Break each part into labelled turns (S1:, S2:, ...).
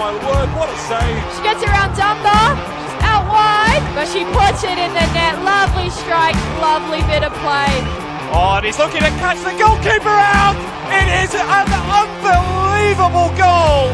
S1: my word, what a save.
S2: She gets around Dunbar, out wide, but she puts it in the net. Lovely strike, lovely bit of play.
S1: Oh, and he's looking to catch the goalkeeper out. It is an unbelievable goal.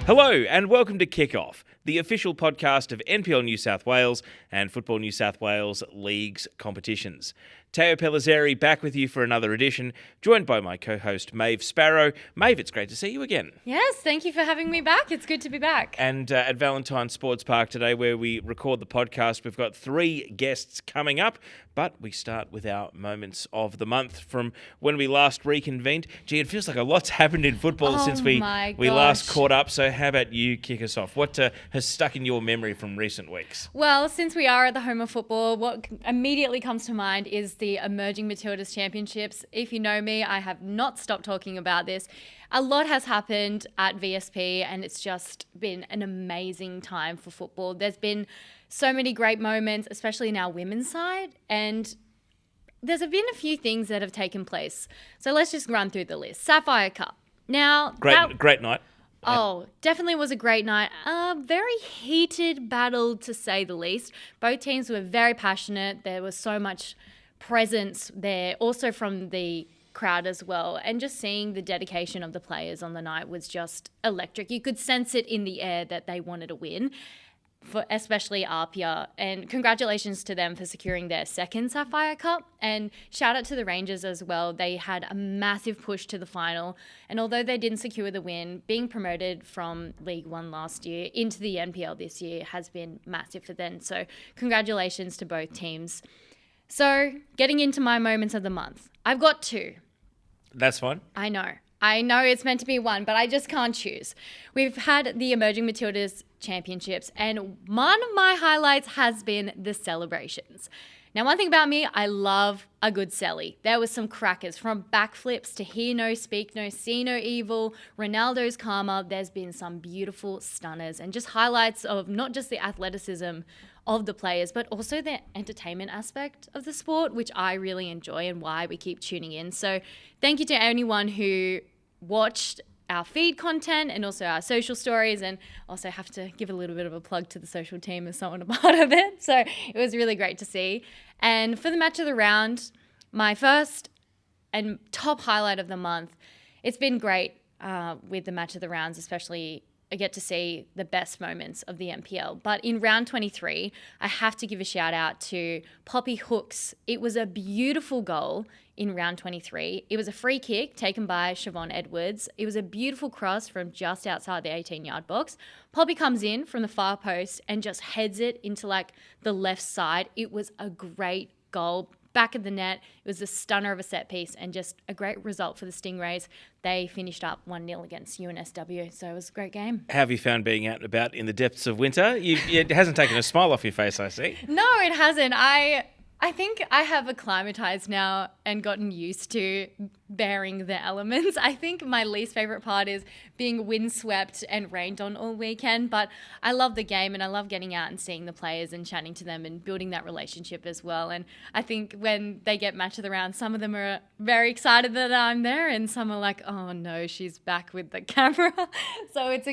S3: Hello and welcome to Kickoff, the official podcast of NPL New South Wales and Football New South Wales Leagues competitions. Teo Pellizzeri back with you for another edition, joined by my co-host Maeve Sparrow. Maeve, it's great to see you again.
S2: Yes, thank you for having me back. It's good to be back.
S3: And at Valentine Sports Park today, where we record the podcast, we've got 3 guests coming up, but we start with our moments of the month from when we last reconvened. Gee, it feels like a lot's happened in football since we last caught up, so how about you kick us off? What has stuck in your memory from recent weeks?
S2: Well, since we are at the home of football, what immediately comes to mind is the Emerging Matildas Championships. If you know me, I have not stopped talking about this. A lot has happened at VSP and it's just been an amazing time for football. There's been so many great moments, especially in our women's side, and there's been a few things that have taken place. So let's just run through the list. Sapphire Cup. Now,
S3: Great night.
S2: Oh, definitely was a great night. A very heated battle, to say the least. Both teams were very passionate. There was so much presence there, also from the crowd as well. And just seeing the dedication of the players on the night was just electric. You could sense it in the air that they wanted to win, for especially APIA. And congratulations to them for securing their second Sapphire Cup. And shout out to the Rangers as well. They had a massive push to the final. And although they didn't secure the win, being promoted from League One last year into the NPL this year has been massive for them. So congratulations to both teams. So getting into my moments of the month, I've got 2.
S3: That's fine.
S2: I know it's meant to be 1, but I just can't choose. We've had the Emerging Matildas Championships, and one of my highlights has been the celebrations. Now, one thing about me, I love a good celly. There was some crackers, from backflips to hear no, speak no, see no evil, Ronaldo's karma. There's been some beautiful stunners and just highlights of not just the athleticism of the players, but also the entertainment aspect of the sport, which I really enjoy and why we keep tuning in. So thank you to anyone who watched our feed content and also our social stories, and also have to give a little bit of a plug to the social team as someone a part of it. So it was really great to see. And for the match of the round, my first and top highlight of the month, it's been great with the match of the rounds, especially I get to see the best moments of the NPL. But in round 23, I have to give a shout out to Poppy Hooks. It was a beautiful goal in round 23. It was a free kick taken by Siobhan Edwards. It was a beautiful cross from just outside the 18-yard box. Poppy comes in from the far post and just heads it into like the left side. It was a great goal. Back of the net, it was a stunner of a set piece and just a great result for the Stingrays. They finished up 1-0 against UNSW, so it was a great game.
S3: How have you found being out and about in the depths of winter? It hasn't taken a smile off your face, I see.
S2: No, it hasn't. I think I have acclimatized now and gotten used to bearing the elements. I think my least favorite part is being windswept and rained on all weekend, but I love the game and I love getting out and seeing the players and chatting to them and building that relationship as well. And I think when they get match of the round, some of them are very excited that I'm there and some are like, oh no, she's back with the camera. So it's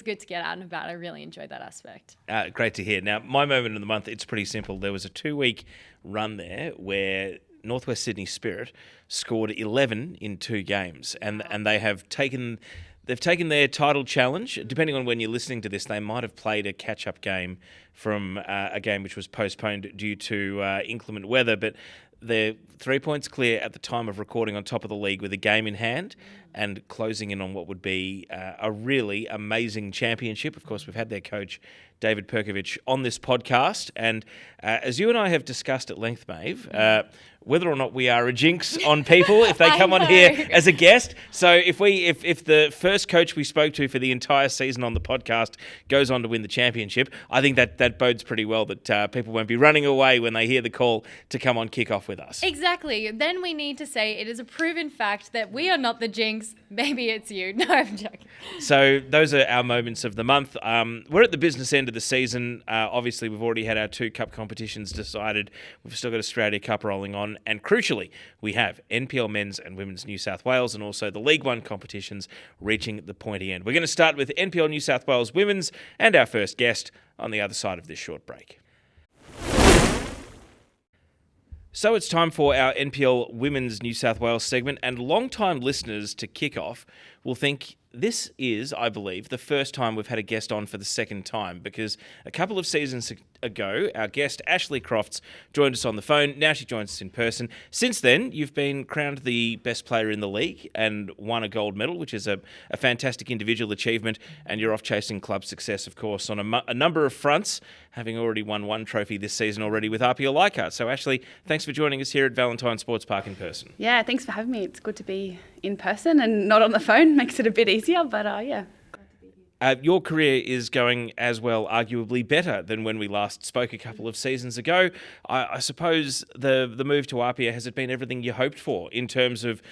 S2: good to get out and about. I really enjoyed that aspect.
S3: Great to hear. Now, my moment of the month, it's pretty simple. There was a 2-week run there where Northwest Sydney Spirit scored 11 in 2 games, and they have taken their title challenge. Depending on when you're listening to this, they might have played a catch-up game from a game which was postponed due to inclement weather, but they're 3 points clear at the time of recording, on top of the league with a game in hand and closing in on what would be a really amazing championship. Of course, we've had their coach, David Perkovich, on this podcast. And as you and I have discussed at length, Maeve, whether or not we are a jinx on people if they come on here as a guest. So if the first coach we spoke to for the entire season on the podcast goes on to win the championship, I think that bodes pretty well that people won't be running away when they hear the call to come on Kickoff with us.
S2: Exactly. Then we need to say it is a proven fact that we are not the jinx. Maybe it's you. No, I'm joking.
S3: So those are our moments of the month. We're at the business end end of the season. Obviously, we've already had our 2 cup competitions decided. We've still got Australia Cup rolling on. And crucially, we have NPL Men's and Women's New South Wales and also the League One competitions reaching the pointy end. We're going to start with NPL New South Wales Women's and our first guest on the other side of this short break. So it's time for our NPL Women's New South Wales segment, and long-time listeners to kick off will think this is, I believe, the first time we've had a guest on for the second time, because a couple of seasons ago, our guest, Ashlie Crofts, joined us on the phone. Now she joins us in person. Since then, you've been crowned the best player in the league and won a gold medal, which is a fantastic individual achievement, and you're off chasing club success, of course, on a number of fronts, having already won 1 trophy this season already with APIA Leichhardt. So, Ashlie, thanks for joining us here at Valentine Sports Park in person.
S4: Yeah, thanks for having me. It's good to be in person and not on the phone. Makes it a bit easier, but yeah.
S3: Your career is going as well, arguably better than when we last spoke a couple of seasons ago. I suppose the move to APIA, has it been everything you hoped for in terms of,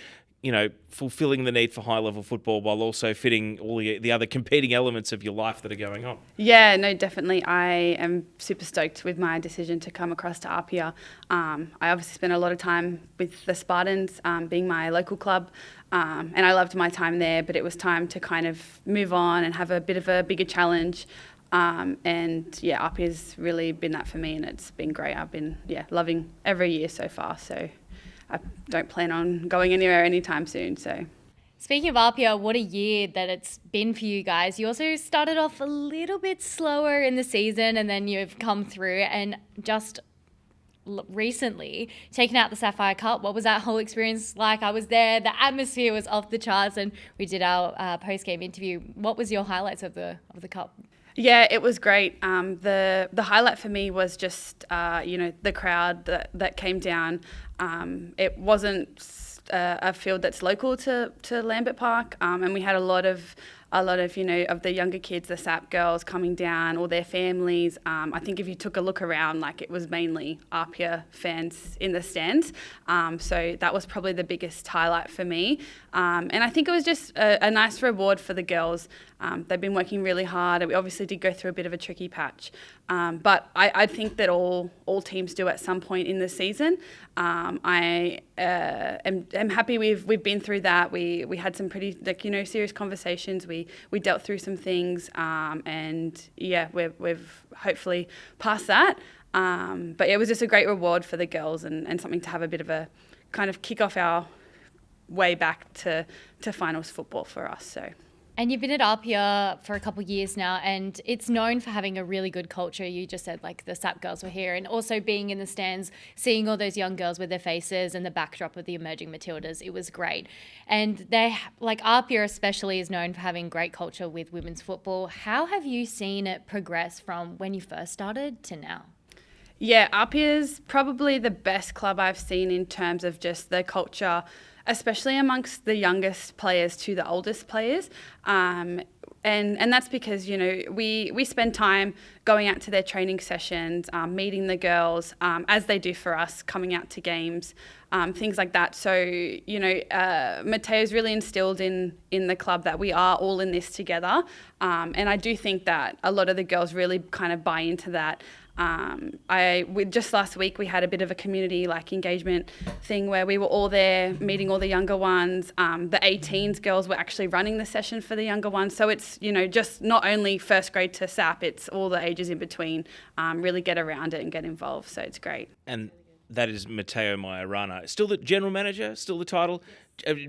S3: you know, fulfilling the need for high-level football while also fitting all the other competing elements of your life that are going on?
S4: Yeah, no, definitely. I am super stoked with my decision to come across to APIA. I obviously spent a lot of time with the Spartans, being my local club, and I loved my time there, but it was time to kind of move on and have a bit of a bigger challenge. And yeah, APIA's really been that for me, and it's been great. I've been loving every year so far, so I don't plan on going anywhere anytime soon. So,
S2: speaking of APIA, what a year that it's been for you guys. You also started off a little bit slower in the season, and then you've come through and just recently taken out the Sapphire Cup. What was that whole experience like? I was there. The atmosphere was off the charts, and we did our post-game interview. What was your highlights of the cup?
S4: Yeah, it was great. The highlight for me was just the crowd that came down. It wasn't a field that's local to Lambert Park, and we had a lot of of the younger kids, the SAP girls coming down, or their families. I think if you took a look around, like, it was mainly APIA fans in the stands. So that was probably the biggest highlight for me. And I think it was just a nice reward for the girls. They've been working really hard. We obviously did go through a bit of a tricky patch. But I think that all teams do at some point in the season. I am happy we've been through that. We had some pretty serious conversations. We dealt through some things, and yeah, we've hopefully passed that. But it was just a great reward for the girls, and something to have a bit of a kind of kick off our way back to finals football for us. So.
S2: And you've been at APIA for a couple of years now, and it's known for having a really good culture. You just said, like, the SAP girls were here, and also being in the stands, seeing all those young girls with their faces and the backdrop of the emerging Matildas, it was great. And APIA especially is known for having great culture with women's football. How have you seen it progress from when you first started to now?
S4: Yeah, APIA's probably the best club I've seen in terms of just the culture, especially amongst the youngest players to the oldest players. And that's because, we spend time going out to their training sessions, meeting the girls, as they do for us, coming out to games, things like that. So, Mateo's really instilled in the club that we are all in this together. And I do think that a lot of the girls really kind of buy into that. Just last week we had a bit of a community engagement thing where we were all there meeting all the younger ones. The 18s girls were actually running the session for the younger ones. So it's, just not only first grade to SAP, it's all the ages in between, really get around it and get involved. So it's great.
S3: And that is Mateo Majorana. Still the general manager, still the title,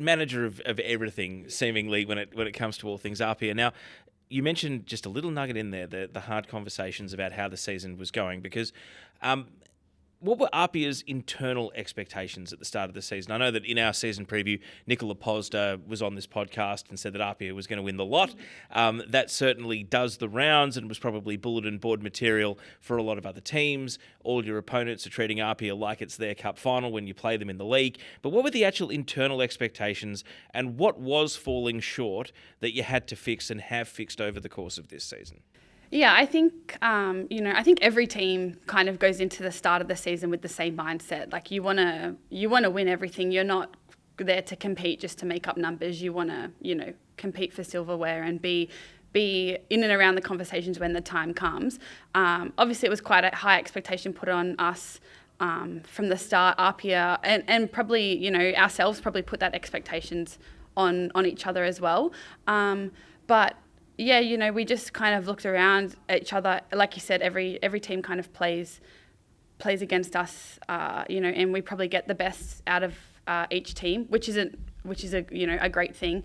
S3: manager of everything, seemingly, when it comes to all things APIA. Now, you mentioned just a little nugget in there, the hard conversations about how the season was going, because what were APIA's internal expectations at the start of the season? I know that in our season preview, Nicola Posda was on this podcast and said that APIA was going to win the lot. That certainly does the rounds and was probably bulletin board material for a lot of other teams. All your opponents are treating APIA like it's their cup final when you play them in the league. But what were the actual internal expectations, and what was falling short that you had to fix and have fixed over the course of this season?
S4: Yeah, I think, I think every team kind of goes into the start of the season with the same mindset. Like, you want to win everything. You're not there to compete just to make up numbers. You want to, compete for silverware and be be in and around the conversations when the time comes. Obviously, it was quite a high expectation put on us from the start. APIA and probably, you know, ourselves probably put that expectations on each other as well. But yeah, you know, we just kind of looked around at each other. Like you said, every team kind of plays against us, you know, and we probably get the best out of each team, which is a, you know, a great thing.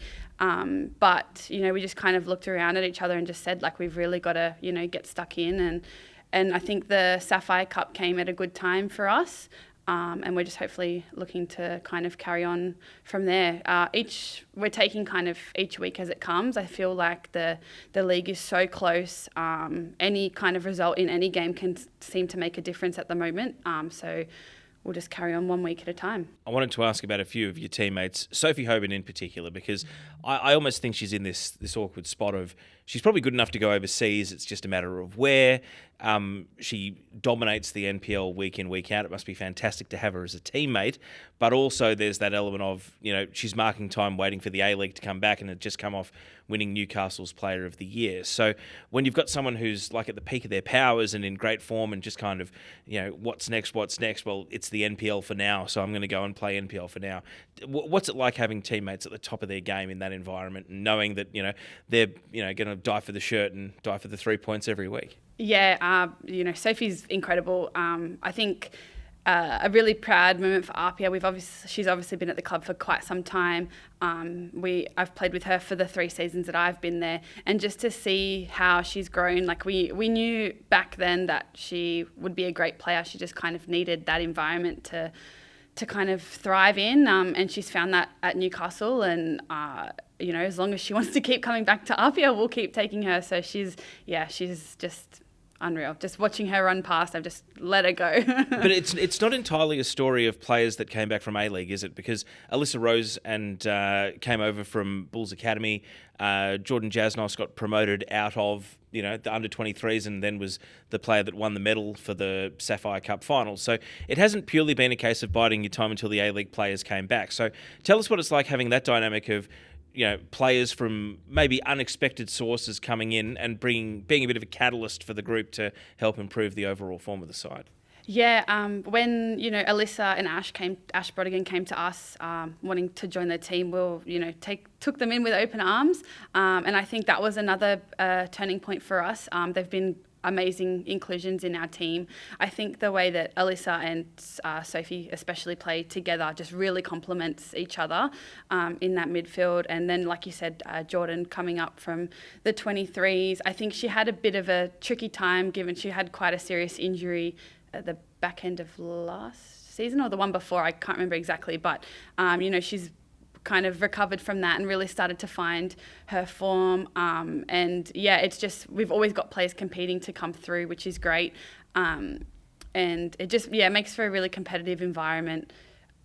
S4: But, you know, we just kind of looked around at each other and just said, like, we've really got to, you know, get stuck in. And I think the Sapphire Cup came at a good time for us. And we're just hopefully looking to kind of carry on from there. We're taking kind of each week as it comes. I feel like the league is so close. Any kind of result in any game can seem to make a difference at the moment. So we'll just carry on 1 week at a time.
S3: I wanted to ask about a few of your teammates, Sophie Hoban in particular, because I almost think she's in this awkward spot of she's probably good enough to go overseas. It's just a matter of where. She dominates the NPL week in, week out. It must be fantastic to have her as a teammate. But also there's that element of, you know, she's marking time waiting for the A-League to come back and had just come off winning Newcastle's Player of the Year. So when you've got someone who's like at the peak of their powers and in great form and just kind of, you know, what's next? Well, it's the NPL for now, so I'm going to go and play NPL for now. What's it like having teammates at the top of their game in that environment and knowing that, you know, they're, you know, going to die for the shirt and die for the 3 points every week?
S4: Yeah, you know, Sophie's incredible. I think a really proud moment for APIA. She's obviously been at the club for quite some time. I've played with her for the 3 seasons that I've been there, and just to see how she's grown. Like we knew back then that she would be a great player. She just kind of needed that environment to kind of thrive in, and she's found that at Newcastle. And you know, as long as she wants to keep coming back to APIA, we'll keep taking her. So she's just unreal. Just watching her run past, I've just let her go.
S3: But it's not entirely a story of players that came back from A-League, is it? Because Alyssa Rose came over from Bulls Academy. Jordan Jasnos got promoted out of, you know, the under-23s and then was the player that won the medal for the Sapphire Cup final. So it hasn't purely been a case of biding your time until the A-League players came back. So tell us what it's like having that dynamic of, you know, players from maybe unexpected sources coming in and being a bit of a catalyst for the group to help improve the overall form of the side.
S4: Yeah, when, you know, Alyssa and Ash Brodigan came to us wanting to join the team, we'll, you know, took them in with open arms. And I think that was another turning point for us. They've been amazing inclusions in our team. I think the way that Alyssa and Sophie especially play together just really complements each other in that midfield. And then, like you said, Jordan coming up from the 23s. I think she had a bit of a tricky time given she had quite a serious injury at the back end of last season or the one before. I can't remember exactly, but you know, she's kind of recovered from that and really started to find her form. And yeah, it's just, we've always got players competing to come through, which is great. And it just, yeah, makes for a really competitive environment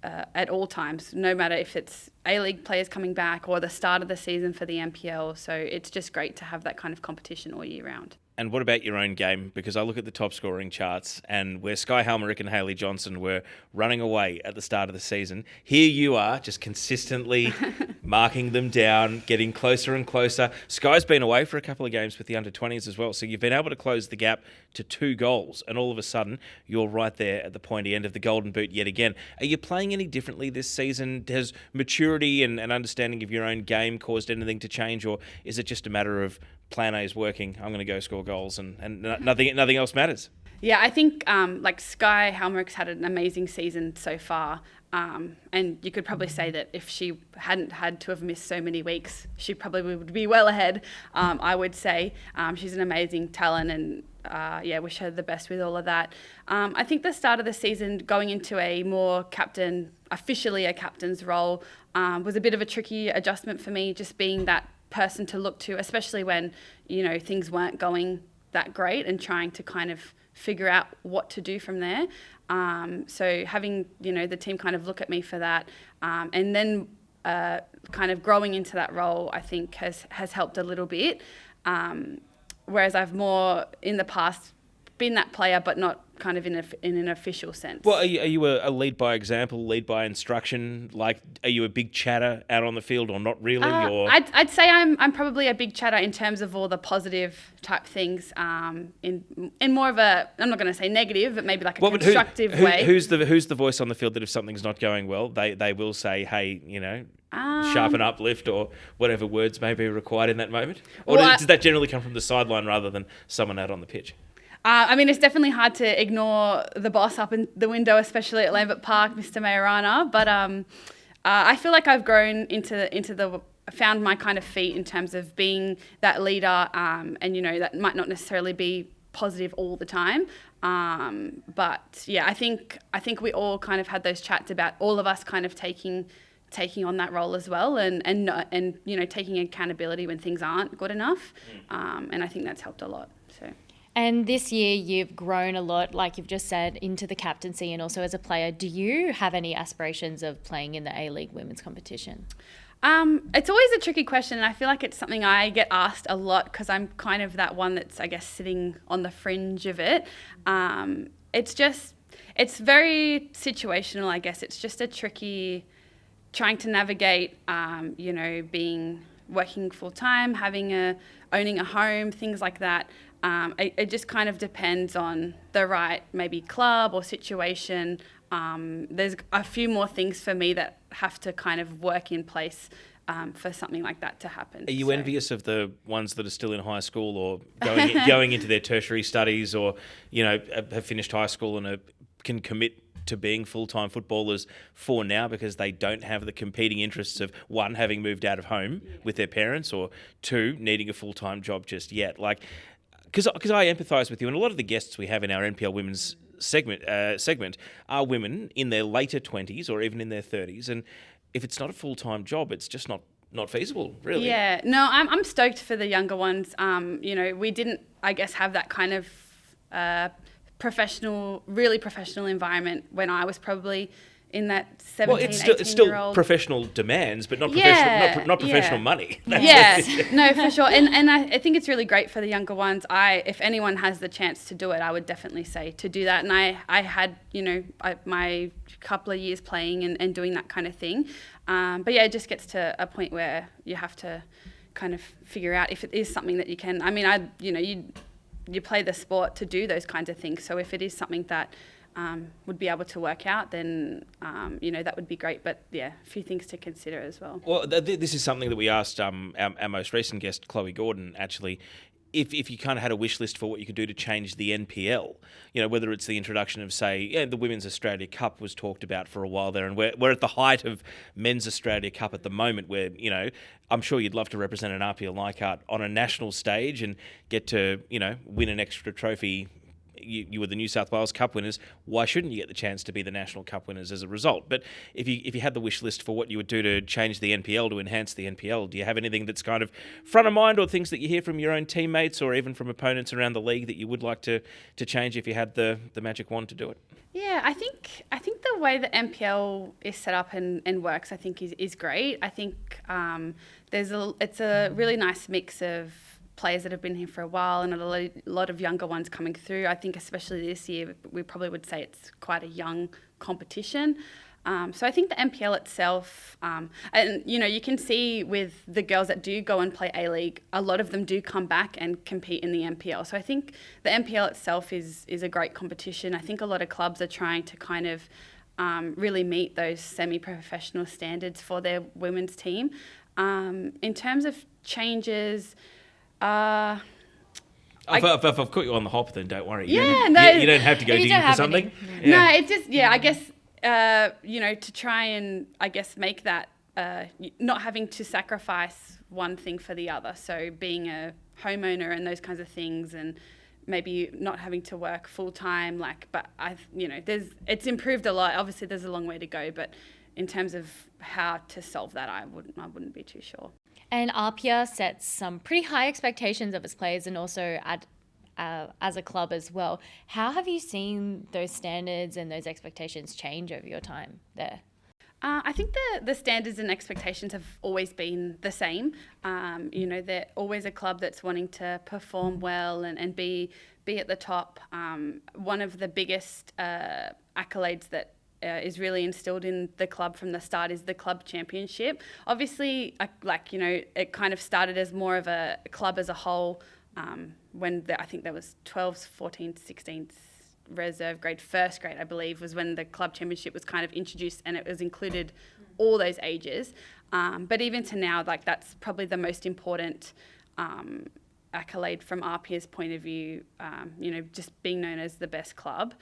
S4: at all times, no matter if it's A-League players coming back or the start of the season for the NPL. So it's just great to have that kind of competition all year round.
S3: And what about your own game? Because I look at the top scoring charts and where Sky Halmerick and Hayley Johnson were running away at the start of the season, here you are just consistently marking them down, getting closer and closer. Sky's been away for a couple of games with the under-20s as well, so you've been able to close the gap to 2 goals, and all of a sudden you're right there at the pointy end of the Golden Boot yet again. Are you playing any differently this season? Has maturity and understanding of your own game caused anything to change, or is it just a matter of plan A is working, I'm going to go score goals, and nothing else matters?
S4: Yeah, I think like Sky Halmerick's had an amazing season so far. And you could probably say that if she hadn't had to have missed so many weeks, she probably would be well ahead, I would say. She's an amazing talent, and yeah, wish her the best with all of that. I think the start of the season, going into a more officially a captain's role, was a bit of a tricky adjustment for me, just being that person to look to, especially when, you know, things weren't going that great, and trying to kind of figure out what to do from there. So having, you know, the team kind of look at me for that, and then kind of growing into that role, I think has helped a little bit. Whereas I've more in the past been that player, but not kind of in an official sense.
S3: Well, are you a lead by example, lead by instruction? Like, are you a big chatter out on the field, or not really? Or
S4: I'd say I'm probably a big chatter in terms of all the positive type things. In more of a, I'm not going to say negative, but maybe like a constructive way.
S3: Who's the voice on the field that if something's not going well, they will say, hey, sharpen up, lift, or whatever words may be required in that moment? Or does that generally come from the sideline rather than someone out on the pitch?
S4: I mean, it's definitely hard to ignore the boss up in the window, especially at Lambert Park, Mr. Majorana. But I feel like I've grown found my kind of feet in terms of being that leader, and that might not necessarily be positive all the time. But yeah, I think we all kind of had those chats about all of us kind of taking on that role as well, and taking accountability when things aren't good enough. And I think that's helped a lot. So.
S2: And this year you've grown a lot, like you've just said, into the captaincy and also as a player. Do you have any aspirations of playing in the A-League women's competition?
S4: It's always a tricky question, and I feel like it's something I get asked a lot because I'm kind of that one that's, I guess, sitting on the fringe of it. It's very situational, I guess. It's just a tricky, trying to navigate, working full time, owning a home, things like that. It just kind of depends on the right maybe club or situation. There's a few more things for me that have to kind of work in place for something like that to happen.
S3: Are you envious of the ones that are still in high school or going into their tertiary studies, or have finished high school and can commit to being full-time footballers for now because they don't have the competing interests of, one, having moved out of home with their parents, or two, needing a full-time job just yet? Like, because I empathise with you, and a lot of the guests we have in our NPL women's segment are women in their later 20s or even in their 30s, and if it's not a full-time job, it's just not feasible, really.
S4: Yeah, no, I'm stoked for the younger ones. We didn't, I guess, have that kind of really professional environment when I was probably in that 17, 18-year-old.
S3: It's still professional demands, but not professional money.
S4: No, for sure. And I think it's really great for the younger ones. If anyone has the chance to do it, I would definitely say to do that. And I had, my couple of years playing and doing that kind of thing. But yeah, it just gets to a point where you have to kind of figure out if it is something that you can. I mean, you play the sport to do those kinds of things. So if it is something that would be able to work out, then, that would be great. But yeah, a few things to consider as well.
S3: Well, this is something that we asked our most recent guest, Chloe Gordon, actually. If you kind of had a wish list for what you could do to change the NPL, whether it's the introduction of, say, the Women's Australia Cup was talked about for a while there, and we're at the height of Men's Australia Cup at the moment, where, I'm sure you'd love to represent an APIA Leichhardt on a national stage and get to, win an extra trophy. You were the New South Wales Cup winners. Why shouldn't you get the chance to be the National Cup winners as a result? But if you had the wish list for what you would do to change the NPL, to enhance the NPL, do you have anything that's kind of front of mind, or things that you hear from your own teammates or even from opponents around the league that you would like to change if you had the magic wand to do it?
S4: Yeah, I think the way the NPL is set up and works, I think is great. I think it's a really nice mix of players that have been here for a while and a lot of younger ones coming through. I think especially this year, we probably would say it's quite a young competition. So I think the NPL itself, and you can see with the girls that do go and play A-League, a lot of them do come back and compete in the NPL. So I think the NPL itself is a great competition. I think a lot of clubs are trying to kind of really meet those semi-professional standards for their women's team. In terms of changes, if I've
S3: caught you on the hop, then don't worry.
S4: You
S3: don't have to go digging for something.
S4: No, it's just, I guess, to try and, I guess, make that, not having to sacrifice one thing for the other. So being a homeowner and those kinds of things, and maybe not having to work full time, but it's improved a lot. Obviously there's a long way to go, but in terms of how to solve that, I wouldn't be too sure.
S2: And APIA sets some pretty high expectations of its players, and also as a club as well. How have you seen those standards and those expectations change over your time there?
S4: I think the standards and expectations have always been the same. They're always a club that's wanting to perform well and be at the top. One of the biggest accolades that is really instilled in the club from the start is the club championship. Obviously, it kind of started as more of a club as a whole when I think there was 12s, 14s, 16s, reserve grade, first grade, I believe, was when the club championship was kind of introduced, and it was included all those ages. But even to now, that's probably the most important accolade from APIA's point of view, just being known as the best club.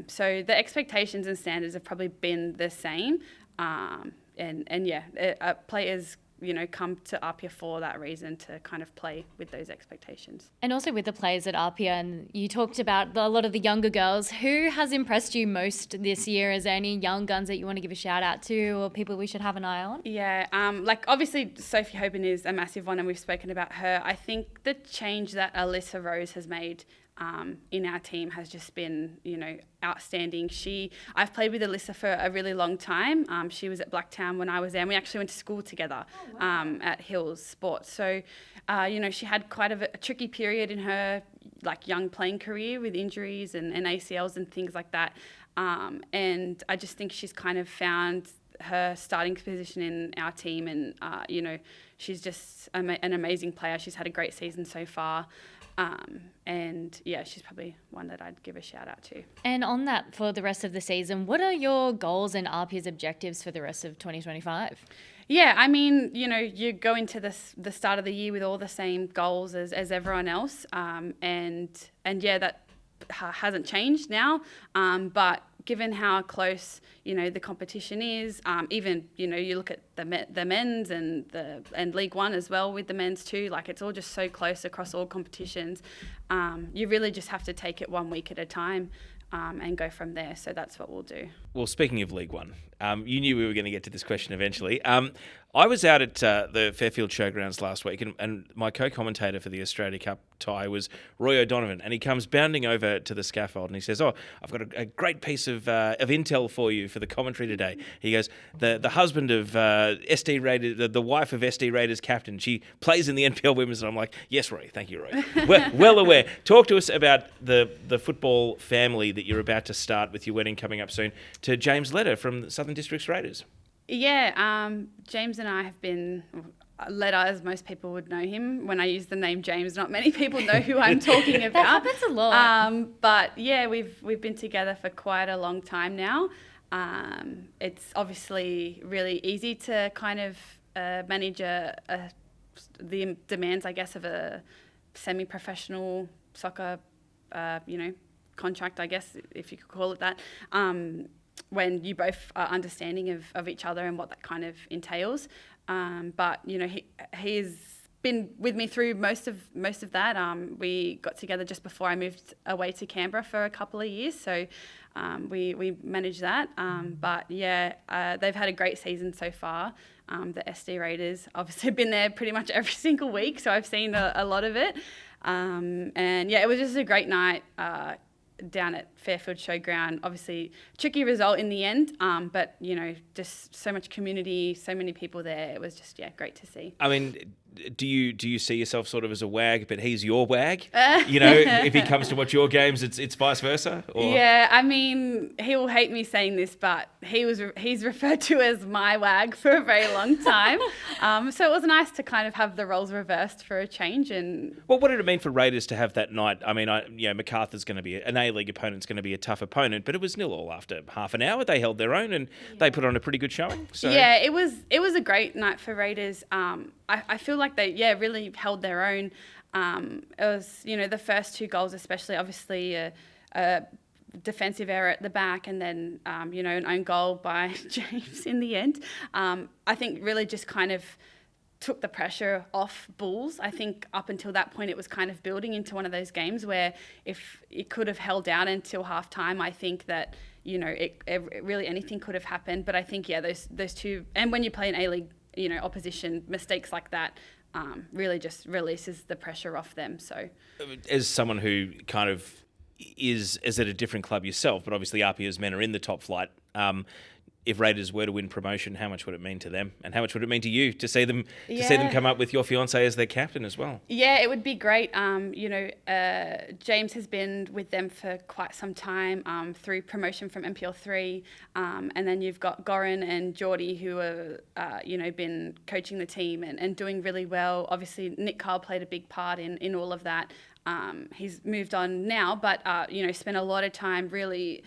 S4: So the expectations and standards have probably been the same. Players come to APIA for that reason, to kind of play with those expectations.
S2: And also with the players at APIA, and you talked about a lot of the younger girls. Who has impressed you most this year? Is there any young guns that you want to give a shout out to, or people we should have an eye on?
S4: Yeah, obviously Sophie Hoban is a massive one, and we've spoken about her. I think the change that Alyssa Rose has made in our team has just been, outstanding. I've played with Alyssa for a really long time. She was at Blacktown when I was there, and we actually went to school together at Hills Sports. So, she had quite a tricky period in her young playing career with injuries and ACLs and things like that. And I just think she's kind of found her starting position in our team, and she's just an amazing player. She's had a great season so far. She's probably one that I'd give a shout out to. And
S2: on that, for the rest of the season, what are your goals and APIA's objectives for the rest of 2025?
S4: Yeah, you go into the start of the year with all the same goals as everyone else. That hasn't changed now. But given how close, the competition is, even, you look at the men's and League One as well with the men's too, it's all just so close across all competitions. You really just have to take it 1 week at a time and go from there. So that's what we'll do.
S3: Well, speaking of League One, you knew we were going to get to this question eventually. I was out at the Fairfield Showgrounds last week, and my co-commentator for the Australia Cup tie was Roy O'Donovan, and he comes bounding over to the scaffold and he says, I've got a great piece of intel for you for the commentary today. He goes, the husband of SD Raiders, the wife of SD Raiders captain, she plays in the NPL Women's, and I'm like, yes, Roy, thank you, Roy. well aware. Talk to us about the football family that you're about to start with your wedding coming up soon, to James Leder from the Southern Districts Raiders.
S4: Yeah, James and I have been... Leder, as most people would know him. When I use the name James, not many people know who I'm talking about.
S2: That happens a lot.
S4: But yeah, we've been together for quite a long time now. It's obviously really easy to kind of manage the demands, I guess, of a semi-professional soccer, contract, I guess, if you could call it that. When you both are understanding of each other and what that kind of entails. But he's been with me through most of that. We got together just before I moved away to Canberra for a couple of years, so we managed that. But yeah, they've had a great season so far. The SD Raiders, obviously been there pretty much every single week, so I've seen a lot of it. And yeah, it was just a great night down at Fairfield Showground. Obviously, tricky result in the end, but just so much community, so many people there. It was just great to see.
S3: I mean, do you see yourself sort of as a wag, but he's your wag? If he comes to watch your games, it's vice versa? Or?
S4: Yeah, I mean, he will hate me saying this, but he's referred to as my wag for a very long time. So it was nice to kind of have the roles reversed for a change. And
S3: well, what did it mean for Raiders to have that night? I mean, MacArthur's going to be an A-League opponent's going to be a tough opponent, but it was 0-0 after half an hour. They held their own and they put on a pretty good showing. So.
S4: Yeah, it was a great night for Raiders. I feel like they really held their own. It was the first two goals, especially obviously a defensive error at the back, and then an own goal by James in the end. I think really just kind of took the pressure off Bulls. I think up until that point it was kind of building into one of those games where if it could have held out until half time, I think that it really anything could have happened. But I think those two, and when you play an A-League opposition, mistakes like that really just releases the pressure off them. So
S3: as someone who kind of is at a different club yourself, but obviously APIA's men are in the top flight, if Raiders were to win promotion, how much would it mean to them, and how much would it mean to you to see them come up with your fiance as their captain as well?
S4: Yeah, it would be great. James has been with them for quite some time through promotion from NPL 3, and then you've got Goran and Geordie who are been coaching the team and doing really well. Obviously, Nick Kyle played a big part in all of that. He's moved on now, but spent a lot of time really.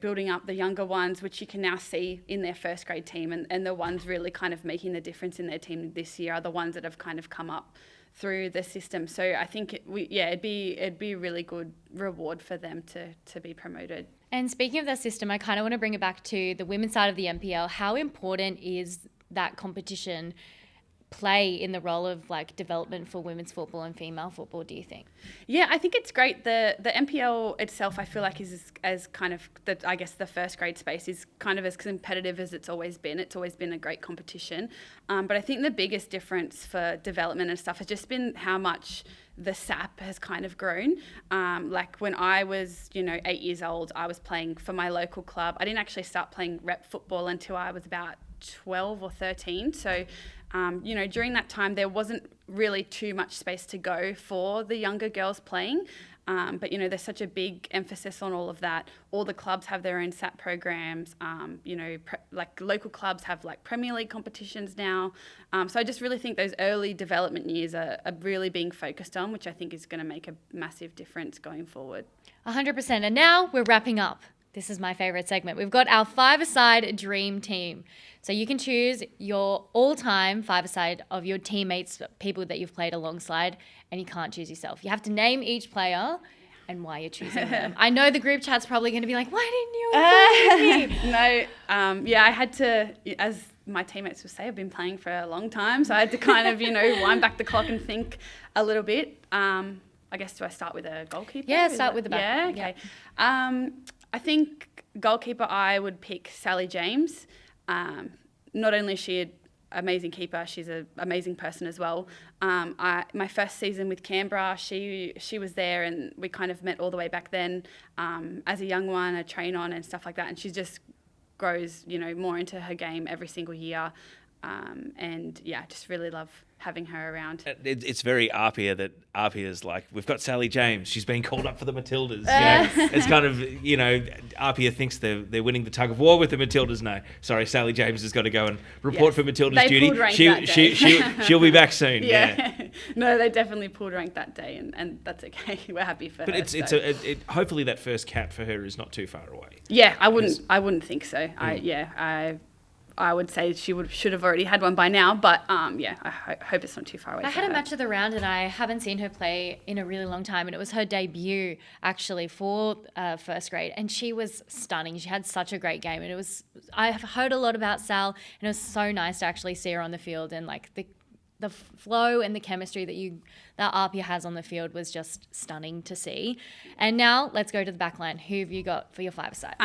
S4: Building up the younger ones, which you can now see in their first grade team, and the ones really kind of making the difference in their team this year are the ones that have kind of come up through the system. So I think it'd be a really good reward for them to be promoted.
S2: And speaking of the system, I kind of want to bring it back to the women's side of the NPL. How important is that competition play in the role of like development for women's football and female football, do you think?
S4: Yeah, I think it's great. The NPL itself, I feel like is as kind of the first grade space is kind of as competitive as it's always been. It's always been a great competition. But I think the biggest difference for development and stuff has just been how much the SAP has kind of grown. Like when I was, 8 years old, I was playing for my local club. I didn't actually start playing rep football until I was about 12 or 13. So during that time, there wasn't really too much space to go for the younger girls playing. But there's such a big emphasis on all of that. All the clubs have their own SAP programs. Like local clubs have like Premier League competitions now. So I just really think those early development years are really being focused on, which I think is going to make a massive difference going forward.
S2: 100%. And now we're wrapping up. This is my favorite segment. We've got our five-a-side dream team. So you can choose your all-time five-a-side of your teammates, people that you've played alongside, and you can't choose yourself. You have to name each player and why you're choosing them. I know the group chat's probably going to be like, why didn't you include me?
S4: No, I had to, as my teammates would say, I've been playing for a long time, so I had to kind of, wind back the clock and think a little bit. I guess, do I start with a goalkeeper?
S2: Yeah, start with the back.
S4: Yeah, okay. Yeah. I think goalkeeper, I would pick Sally James. Not only is she an amazing keeper, she's an amazing person as well. My first season with Canberra, she was there, and we kind of met all the way back then as a young one, a train on and stuff like that. And she just grows, more into her game every single year. And yeah, just really love having her around.
S3: It's very APIA that APIA's like, we've got Sally James, she's been called up for the Matildas. It's kind of, APIA thinks they're winning the tug of war with the Matildas. No, sorry, Sally James has got to go and report for Matildas duty. She'll be back soon. Yeah.
S4: No, they definitely pulled rank that day, and that's okay. We're happy for her.
S3: But hopefully that first cap for her is not too far away.
S4: Yeah, I wouldn't think so. I would say she should have already had one by now, but I hope it's not too far away.
S2: I had a match of the round, and I haven't seen her play in a really long time, and it was her debut actually for first grade, and she was stunning. She had such a great game, and I've heard a lot about Sal, and it was so nice to actually see her on the field, and like the flow and the chemistry that APIA has on the field was just stunning to see. And now let's go to the back line. Who have you got for your five-a-side?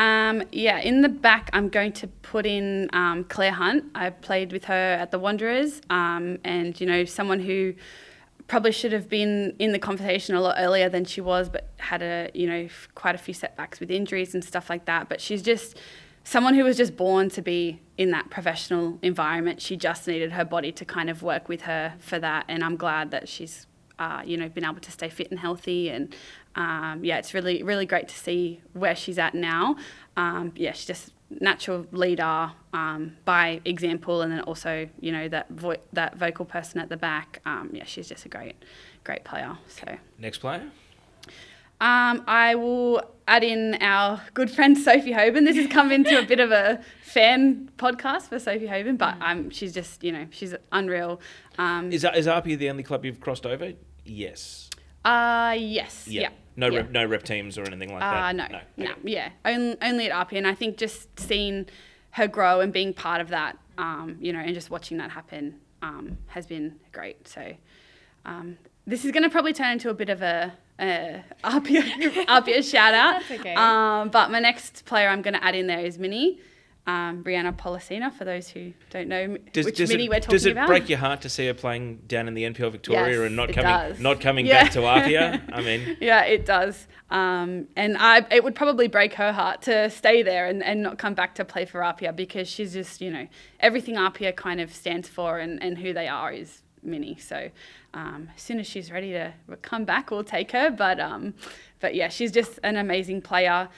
S4: In the back, I'm going to put in Claire Hunt. I played with her at the Wanderers, and someone who probably should have been in the conversation a lot earlier than she was, but had quite a few setbacks with injuries and stuff like that. But she's just someone who was just born to be in that professional environment. She just needed her body to kind of work with her for that. And I'm glad that she's, been able to stay fit and healthy. And, it's really, really great to see where she's at now. She's just natural leader by example. And then also, that vocal person at the back. She's just a great player. So
S3: next player?
S4: I will add in our good friend Sophie Hoban. This has come into a bit of a fan podcast for Sophie Hoban, but she's just, she's unreal.
S3: Is APIA the only club you've crossed over? Yes.
S4: Yes.
S3: Yeah. No rep teams or anything like that?
S4: No. Yeah. Only at APIA. And I think just seeing her grow and being part of that, and just watching that happen has been great. So this is going to probably turn into a bit of a APIA shout out.
S2: That's okay.
S4: But my next player I'm going to add in there is Minnie. Brianna Policina, for those who don't know
S3: Does
S4: mini we're talking about.
S3: Does it break your heart to see her playing down in the NPL Victoria
S4: Yes,
S3: and not
S4: it
S3: coming
S4: does.
S3: not coming
S4: Yeah.
S3: back to APIA? I mean,
S4: Yeah, it does. And it would probably break her heart to stay there and not come back to play for APIA, because she's just, everything APIA kind of stands for and who they are is Mini. So as soon as she's ready to come back, we'll take her. But yeah, she's just an amazing player.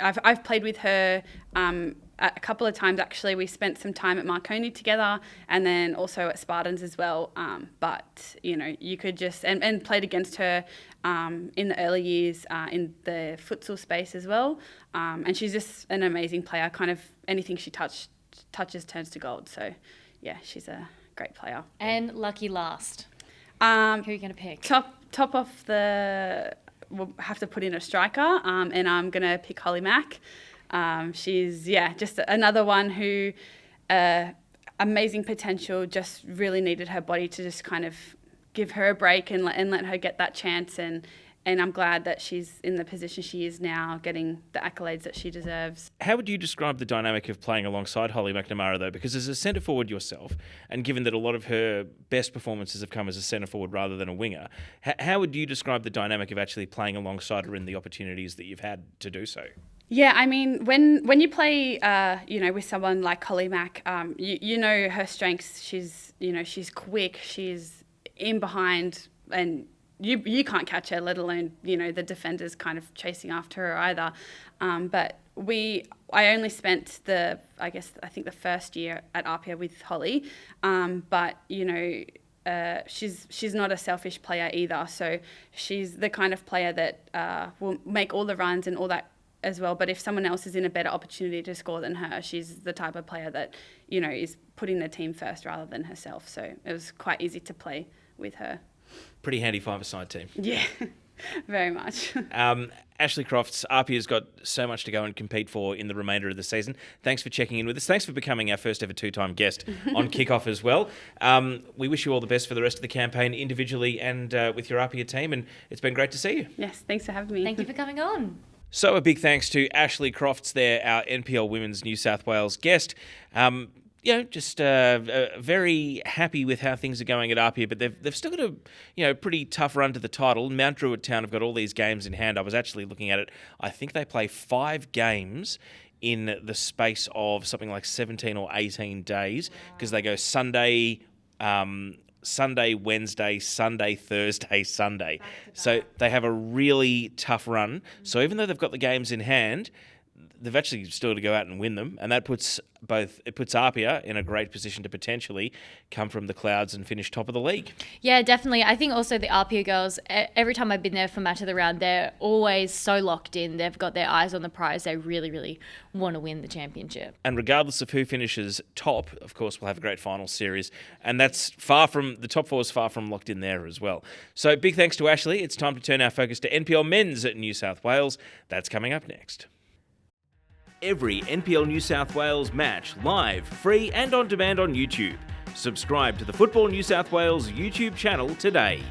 S4: I've played with her a couple of times, actually. We spent some time at Marconi together, and then also at Spartans as well. But you could just and played against her in the early years in the futsal space as well. And she's just an amazing player. Kind of anything she touches turns to gold. So yeah, she's a great player.
S2: And lucky last. Who are you going to pick?
S4: Top off the. We'll have to put in a striker, and I'm going to pick Holly Mack. She's, just another one who, amazing potential, just really needed her body to just kind of give her a break and let her get that chance. And I'm glad that she's in the position she is now, getting the accolades that she deserves.
S3: how would you describe the dynamic of playing alongside Holly McNamara, though? Because as a centre forward yourself, and given that a lot of her best performances have come as a centre forward rather than a winger, how would you describe the dynamic of actually playing alongside her in the opportunities that you've had to do so?
S4: Yeah, I mean, when you play, with someone like Holly Mack, you know her strengths. She's quick. She's in behind, and you can't catch her, let alone the defenders kind of chasing after her either. But I only spent I think the first year at APIA with Holly, but she's not a selfish player either. So she's the kind of player that will make all the runs and all that as well. But if someone else is in a better opportunity to score than her, she's the type of player that is putting the team first rather than herself. So it was quite easy to play with her.
S3: Pretty handy five-a-side team.
S4: Yeah, very much.
S3: Ashlie Crofts, APIA's got so much to go and compete for in the remainder of the season. Thanks for checking in with us. Thanks for becoming our first ever two-time guest on Kickoff as well. We wish you all the best for the rest of the campaign, individually and with your APIA team, and it's been great to see you.
S4: Yes, thanks for having me.
S2: Thank you for coming on.
S3: So a big thanks to Ashlie Crofts there, our NPL Women's New South Wales guest. Just very happy with how things are going at APIA, but they've still got a pretty tough run to the title. Mount Druitt Town have got all these games in hand. I was actually looking at it. I think they play 5 games in the space of something like 17 or 18 days, because they go Sunday, Wednesday, Sunday, Thursday, Sunday. So they have a really tough run. So even though they've got the games in hand, they've actually still to go out and win them, and that puts APIA in a great position to potentially come from the clouds and finish top of the league.
S2: Yeah, definitely. I think also the APIA girls, every time I've been there for match of the round, they're always so locked in. They've got their eyes on the prize. They really, really want to win the championship.
S3: And regardless of who finishes top, of course, we'll have a great final series. And that's the top 4 is far from locked in there as well. So big thanks to Ashlie. It's time to turn our focus to NPL Men's at New South Wales. That's coming up next. Every NPL New South Wales match live, free and on demand on YouTube. Subscribe to the Football New South Wales YouTube channel today.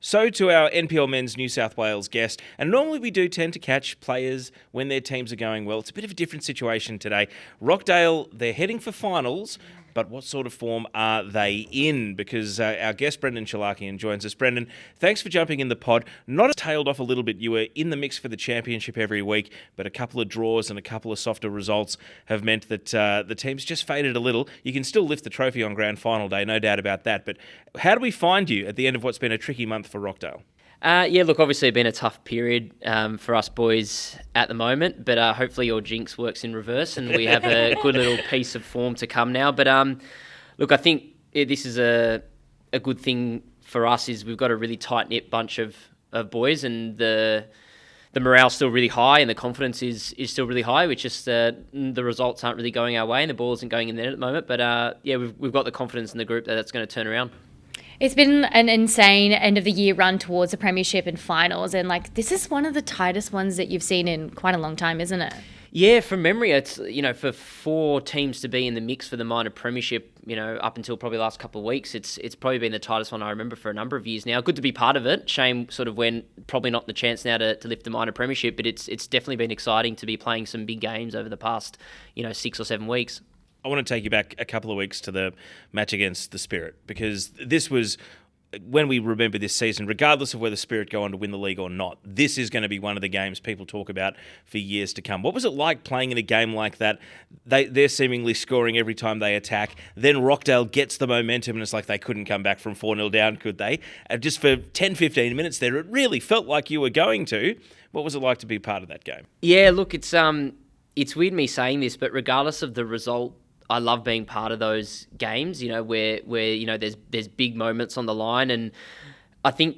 S3: So to our NPL Men's New South Wales guest, and normally we do tend to catch players when their teams are going well. It's a bit of a different situation today. Rockdale, they're heading for finals, but what sort of form are they in? Because our guest, Brendan Cholakian, joins us. Brendan, thanks for jumping in the pod. Not tailed off a little bit. You were in the mix for the championship every week, but a couple of draws and a couple of softer results have meant that the team's just faded a little. You can still lift the trophy on grand final day, no doubt about that. But how do we find you at the end of what's been a tricky month for Rockdale?
S5: Look, obviously it's been a tough period for us boys at the moment, but hopefully your jinx works in reverse and we have a good little piece of form to come now. But look, I think this is a good thing for us is we've got a really tight-knit bunch of boys, and the morale's still really high and the confidence is still really high, which is the results aren't really going our way and the ball isn't going in there at the moment. But we've got the confidence in the group that that's going to turn around.
S2: It's been an insane end of the year run towards the premiership and finals, and this is one of the tightest ones that you've seen in quite a long time, isn't it?
S5: Yeah, from memory, it's, for 4 teams to be in the mix for the minor premiership, up until probably the last couple of weeks, it's probably been the tightest one I remember for a number of years now. Good to be part of it. Shame sort of when probably not the chance now to lift the minor premiership, but it's definitely been exciting to be playing some big games over the past, 6 or 7 weeks.
S3: I want to take you back a couple of weeks to the match against the Spirit, because this was, when we remember this season, regardless of whether Spirit go on to win the league or not, this is going to be one of the games people talk about for years to come. What was it like playing in a game like that? They're seemingly scoring every time they attack. Then Rockdale gets the momentum, and it's like they couldn't come back from 4-0 down, could they? Just for 10, 15 minutes there, it really felt like you were going to. What was it like to be part of that game?
S5: Yeah, look, it's weird me saying this, but regardless of the result, I love being part of those games, where there's big moments on the line. And I think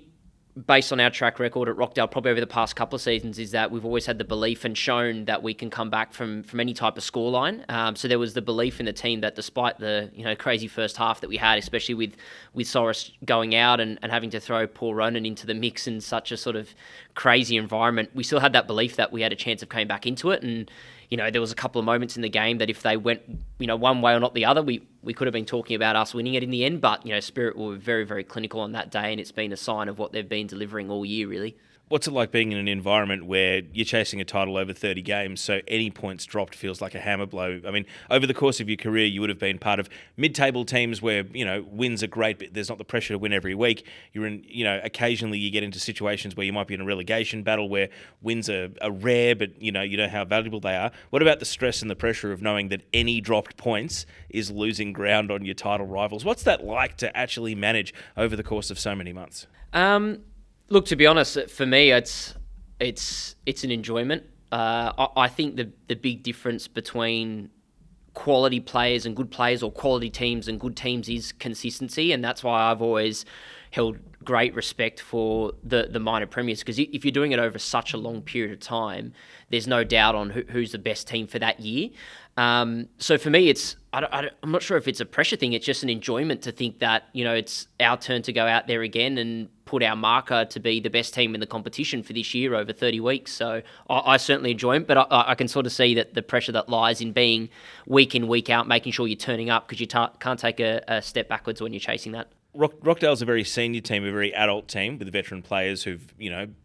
S5: based on our track record at Rockdale, probably over the past couple of seasons, is that we've always had the belief and shown that we can come back from any type of scoreline. So there was the belief in the team that despite the crazy first half that we had, especially with Soros going out and having to throw Paul Ronan into the mix in such a sort of crazy environment, we still had that belief that we had a chance of coming back into it. And there was a couple of moments in the game that if they went, one way or not the other, we could have been talking about us winning it in the end. But, Spirit were very, very clinical on that day, and it's been a sign of what they've been delivering all year, really. What's it like being in an environment where you're chasing a title over 30 games, so any points dropped feels like a hammer blow? I mean, over the course of your career, you would have been part of mid-table teams where, wins are great, but there's not the pressure to win every week. You're in, occasionally you get into situations where you might be in a relegation battle where wins are rare, but, you know how valuable they are. What about the stress and the pressure of knowing that any dropped points is losing ground on your title rivals? What's that like to actually manage over the course of so many months? Look, to be honest, for me, it's an enjoyment. I think the big difference between quality players and good players, or quality teams and good teams, is consistency, and that's why I've always held great respect for the minor premiers, because if you're doing it over such a long period of time, there's no doubt on who's the best team for that year. So for me, I'm not sure if it's a pressure thing. It's just an enjoyment to think that, it's our turn to go out there again and put our marker to be the best team in the competition for this year over 30 weeks. So I certainly enjoy it, but I can sort of see that the pressure that lies in being week in, week out, making sure you're turning up, because you can't take a step backwards when you're chasing that.
S3: Rockdale's a very senior team, a very adult team with veteran players who've,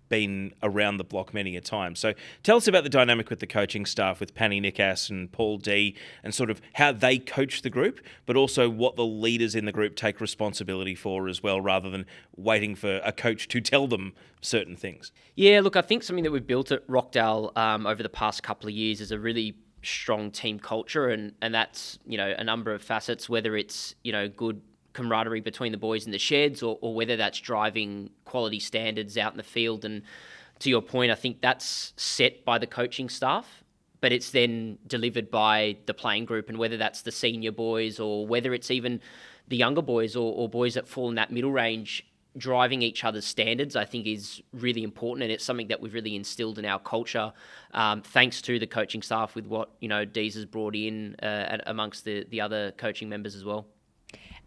S3: been around the block many a time. So tell us about the dynamic with the coaching staff, with Panny Nickas and Paul D, and sort of how they coach the group, but also what the leaders in the group take responsibility for as well, rather than waiting for a coach to tell them certain things. Yeah, look, I think something that we've built at Rockdale over the past couple of years is a really strong team culture, and that's, a number of facets, whether it's, good camaraderie between the boys in the sheds, or whether that's driving quality standards out in the field. And to your point, I think that's set by the coaching staff, but it's then delivered by the playing group, and whether that's the senior boys or whether it's even the younger boys or boys that fall in that middle range, driving each other's standards, I think is really important, and it's something that we've really instilled in our culture, thanks to the coaching staff, with what, Deez has brought in amongst the other coaching members as well.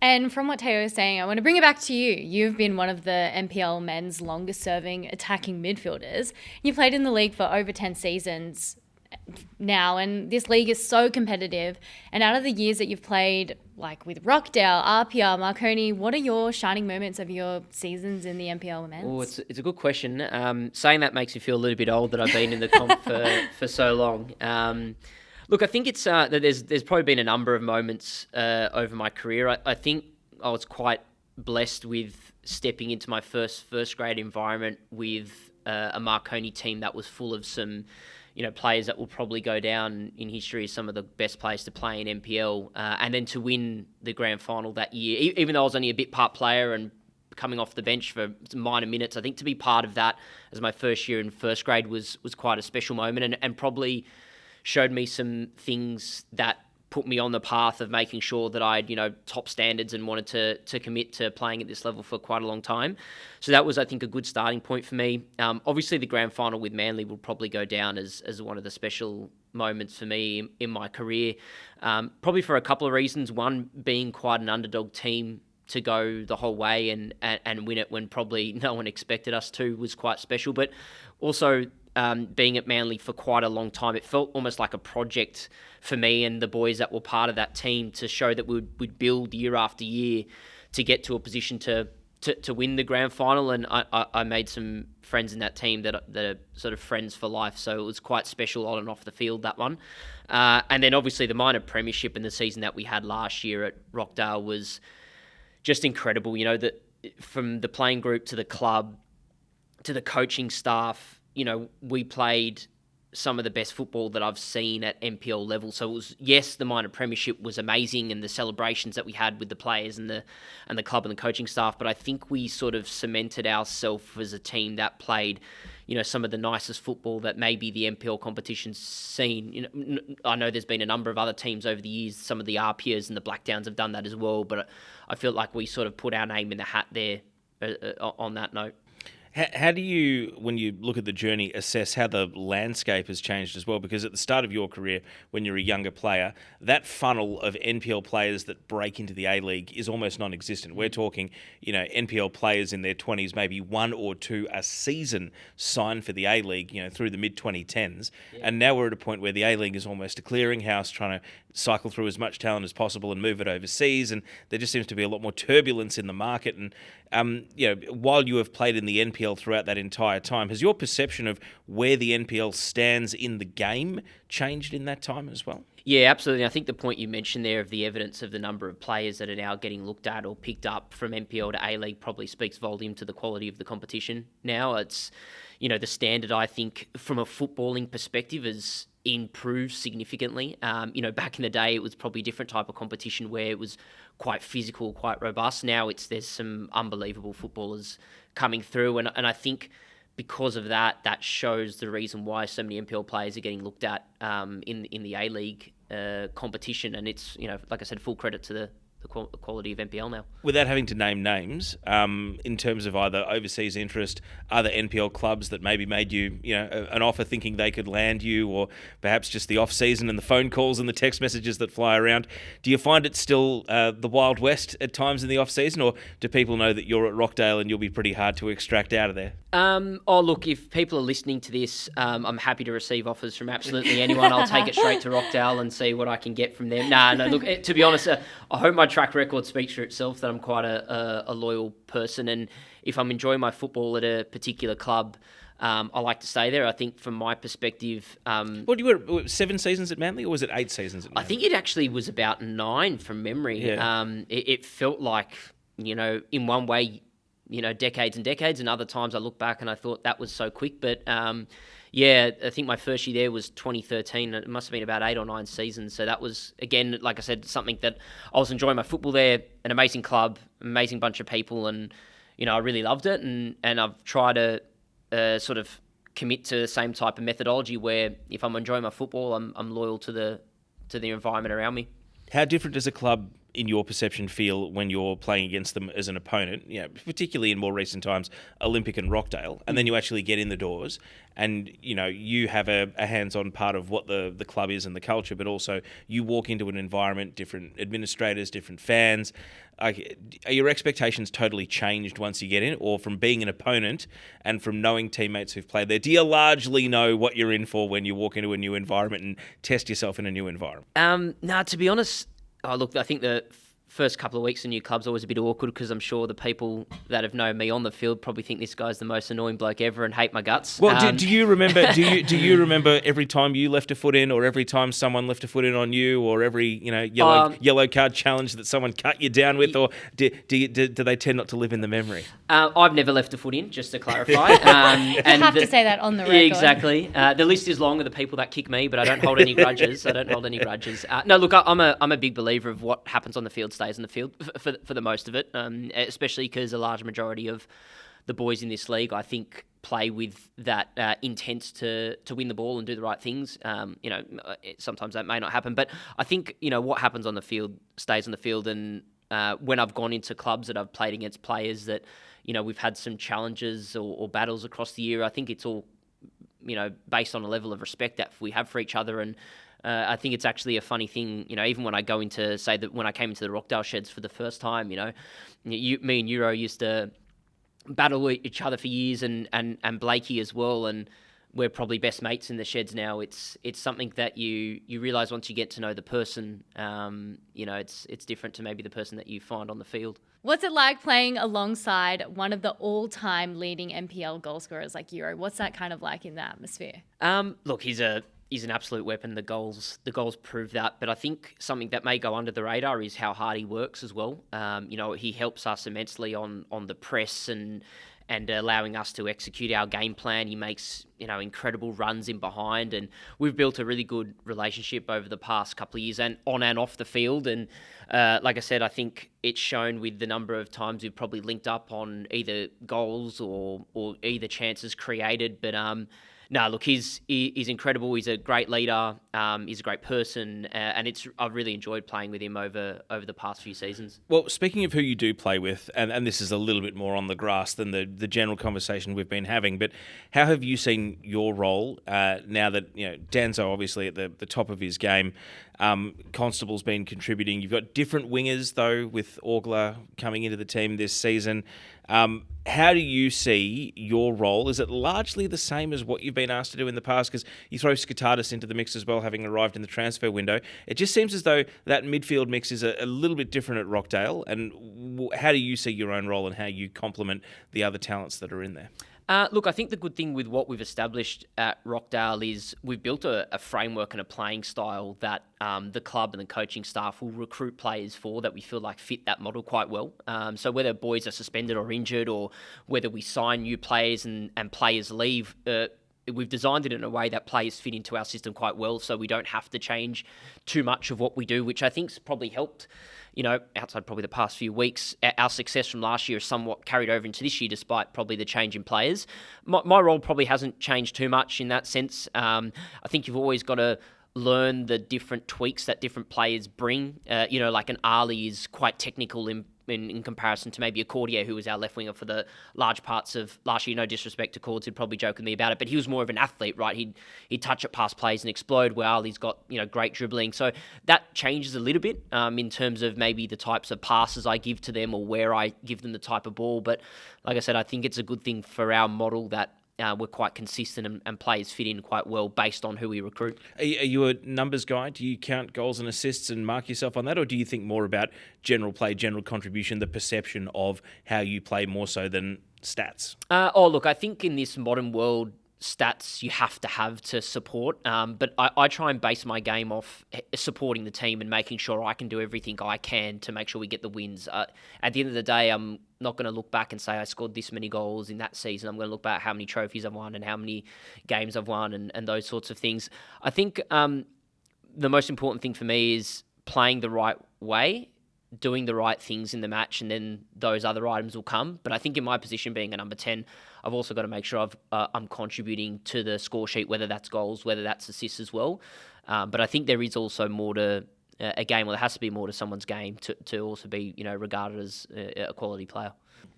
S2: And from what Teo was saying, I want to bring it back to you. You've been one of the NPL men's longest-serving attacking midfielders. You played in the league for over 10 seasons now, and this league is so competitive. And out of the years that you've played, like with Rockdale, APIA, Marconi, what are your shining moments of your seasons in the NPL men's?
S5: Oh, it's a good question. Saying that makes me feel a little bit old that I've been in the comp for so long. Look, I think it's that there's probably been a number of moments over my career. I think I was quite blessed with stepping into my first grade environment with a Marconi team that was full of some, players that will probably go down in history as some of the best players to play in NPL, and then to win the grand final that year, even though I was only a bit part player and coming off the bench for some minor minutes. I think to be part of that as my first year in first grade was quite a special moment, and probably showed me some things that put me on the path of making sure that I had, top standards, and wanted to commit to playing at this level for quite a long time. So that was, I think, a good starting point for me. Obviously, the grand final with Manly will probably go down as one of the special moments for me in my career, probably for a couple of reasons. One, being quite an underdog team to go the whole way and win it when probably no one expected us to was quite special. But also, being at Manly for quite a long time, it felt almost like a project for me and the boys that were part of that team to show that we'd build year after year to get to a position to win the grand final. And I made some friends in that team that are sort of friends for life. So it was quite special on and off the field, that one. And then obviously the minor premiership and the season that we had last year at Rockdale was just incredible. You know, that from the playing group to the club to the coaching staff, you know, we played some of the best football that I've seen at NPL level. So it was, yes, the minor premiership was amazing and the celebrations that we had with the players and the club and the coaching staff, but I think we sort of cemented ourselves as a team that played, you know, some of the nicest football that maybe the NPL competition's seen. You know, I know there's been a number of other teams over the years, some of the APIAs and the Blackdowns have done that as well, but I feel like we sort of put our name in the hat there on that note.
S3: How do you, when you look at the journey, assess how the landscape has changed as well? Because at the start of your career, when you're a younger player, that funnel of NPL players that break into the A-League is almost non-existent. We're talking, you know, NPL players in their 20s, maybe one or two a season signed for the A-League, you know, through the mid-2010s. Yeah. And now we're at a point where the A-League is almost a clearinghouse, trying to cycle through as much talent as possible and move it overseas. And there just seems to be a lot more turbulence in the market. And, you know, while you have played in the NPL throughout that entire time, has your perception of where the NPL stands in the game changed in that time as well?
S5: Yeah, absolutely. I think the point you mentioned there of the evidence of the number of players that are now getting looked at or picked up from NPL to A-League probably speaks volume to the quality of the competition now. It's, you know, the standard, I think, from a footballing perspective is improved significantly. You know, back in the day, it was probably a different type of competition where it was quite physical, quite robust. Now there's some unbelievable footballers coming through, and I think because of that shows the reason why so many NPL players are getting looked at in the A-League competition, and it's, you know, like I said, full credit to the quality of NPL now.
S3: Without having to name names, in terms of either overseas interest, other NPL clubs that maybe made you, you know, an offer thinking they could land you, or perhaps just the off-season and the phone calls and the text messages that fly around, do you find it still the Wild West at times in the off-season, or do people know that you're at Rockdale and you'll be pretty hard to extract out of there?
S5: Oh, look, if people are listening to this, I'm happy to receive offers from absolutely anyone. I'll take it straight to Rockdale and see what I can get from them. No, look, to be honest, I hope my track record speaks for itself, that I'm quite a loyal person, and if I'm enjoying my football at a particular club, I like to stay there. I think from my perspective...
S3: What, you were 7 seasons at Manly, or was it 8 seasons at Manly?
S5: I think it actually was about 9 from memory.
S3: Yeah.
S5: It felt like, you know, in one way, you know, decades and decades, and other times I look back and I thought that was so quick, but... yeah, I think my first year there was 2013. It must have been about 8 or 9 seasons. So that was, again, like I said, something that I was enjoying my football there, an amazing club, amazing bunch of people, and, you know, I really loved it. And I've tried to sort of commit to the same type of methodology where if I'm enjoying my football, I'm loyal to the environment around me.
S3: How different does a club, in your perception, feel when you're playing against them as an opponent, you know, particularly in more recent times, Olympic and Rockdale, and then you actually get in the doors and, you know, you have a hands-on part of what the club is and the culture, but also you walk into an environment, different administrators, different fans. Are your expectations totally changed once you get in, or from being an opponent and from knowing teammates who've played there, do you largely know what you're in for when you walk into a new environment and test yourself in a new environment?
S5: No, to be honest, look, I think the first couple of weeks in new clubs always a bit awkward because I'm sure the people that have known me on the field probably think this guy's the most annoying bloke ever and hate my guts.
S3: Well, do you remember? Do you remember every time you left a foot in, or every time someone left a foot in on you, or every, you know, yellow card challenge that someone cut you down with, or do they tend not to live in the memory?
S5: I've never left a foot in, just to clarify.
S2: You have to say that on the record.
S5: Yeah, exactly. The list is long of the people that kick me, but I don't hold any grudges. No, look, I'm a big believer of what happens on the field stays on the field for the most of it, especially because a large majority of the boys in this league, I think, play with that intent to win the ball and do the right things. You know, sometimes that may not happen, but I think, you know, what happens on the field stays on the field. And when I've gone into clubs that I've played against players that, you know, we've had some challenges or battles across the year, I think it's all, you know, based on a level of respect that we have for each other. And I think it's actually a funny thing, you know, even when I go into, say, that when I came into the Rockdale sheds for the first time, you know, me and Euro used to battle each other for years, and Blakey as well. And we're probably best mates in the sheds now. It's something that you realise once you get to know the person. It's different to maybe the person that you find on the field.
S2: What's it like playing alongside one of the all-time leading NPL goal scorers like Euro? What's that kind of like in the atmosphere?
S5: Look, he's an absolute weapon. The goals prove that. But I think something that may go under the radar is how hard he works as well. He helps us immensely on the press and allowing us to execute our game plan. He makes, incredible runs in behind, and we've built a really good relationship over the past couple of years and on and off the field. And like I said, I think it's shown with the number of times we've probably linked up on either goals or either chances created. But look, he's incredible. He's a great leader. He's a great person, and I've really enjoyed playing with him over the past few seasons.
S3: Well, speaking of who you do play with, and this is a little bit more on the grass than the general conversation we've been having, but how have you seen your role now that Danzo obviously at the top of his game? Constable's been contributing. You've got different wingers though with Orgler coming into the team this season. How do you see your role? Is it largely the same as what you've been asked to do in the past? Because you throw Skatardis into the mix as well, having arrived in the transfer window. It just seems as though that midfield mix is a little bit different at Rockdale. And how do you see your own role and how you complement the other talents that are in there?
S5: Look, I think the good thing with what we've established at Rockdale is we've built a framework and a playing style that the club and the coaching staff will recruit players for that we feel like fit that model quite well. So whether boys are suspended or injured, or whether we sign new players and players leave, we've designed it in a way that players fit into our system quite well, so we don't have to change too much of what we do, which I think's probably helped. Outside probably the past few weeks, our success from last year is somewhat carried over into this year, despite probably the change in players. My role probably hasn't changed too much in that sense. I think you've always got to learn the different tweaks that different players bring. Like an Ali is quite technical in comparison to maybe a Cordier, who was our left winger for the large parts of last year. No disrespect to Cords, he'd probably joke with me about it, but he was more of an athlete, right? He'd touch at past plays and explode. Well, he's got great dribbling, so that changes a little bit in terms of maybe the types of passes I give to them or where I give them the type of ball. But like I said, I think it's a good thing for our model that we're quite consistent and players fit in quite well based on who we recruit.
S3: Are you a numbers guy? Do you count goals and assists and mark yourself on that? Or do you think more about general play, general contribution, the perception of how you play more so than stats?
S5: Look, I think in this modern world, stats you have to support. But I try and base my game off supporting the team and making sure I can do everything I can to make sure we get the wins. At the end of the day, I'm not going to look back and say I scored this many goals in that season. I'm going to look back at how many trophies I've won and how many games I've won and those sorts of things. I think the most important thing for me is playing the right way, doing the right things in the match, and then those other items will come. But I think in my position being a number 10, I've also got to make sure I'm contributing to the score sheet, whether that's goals, whether that's assists as well. But I think there is also more to a game, or there has to be more to someone's game to also be regarded as a quality player.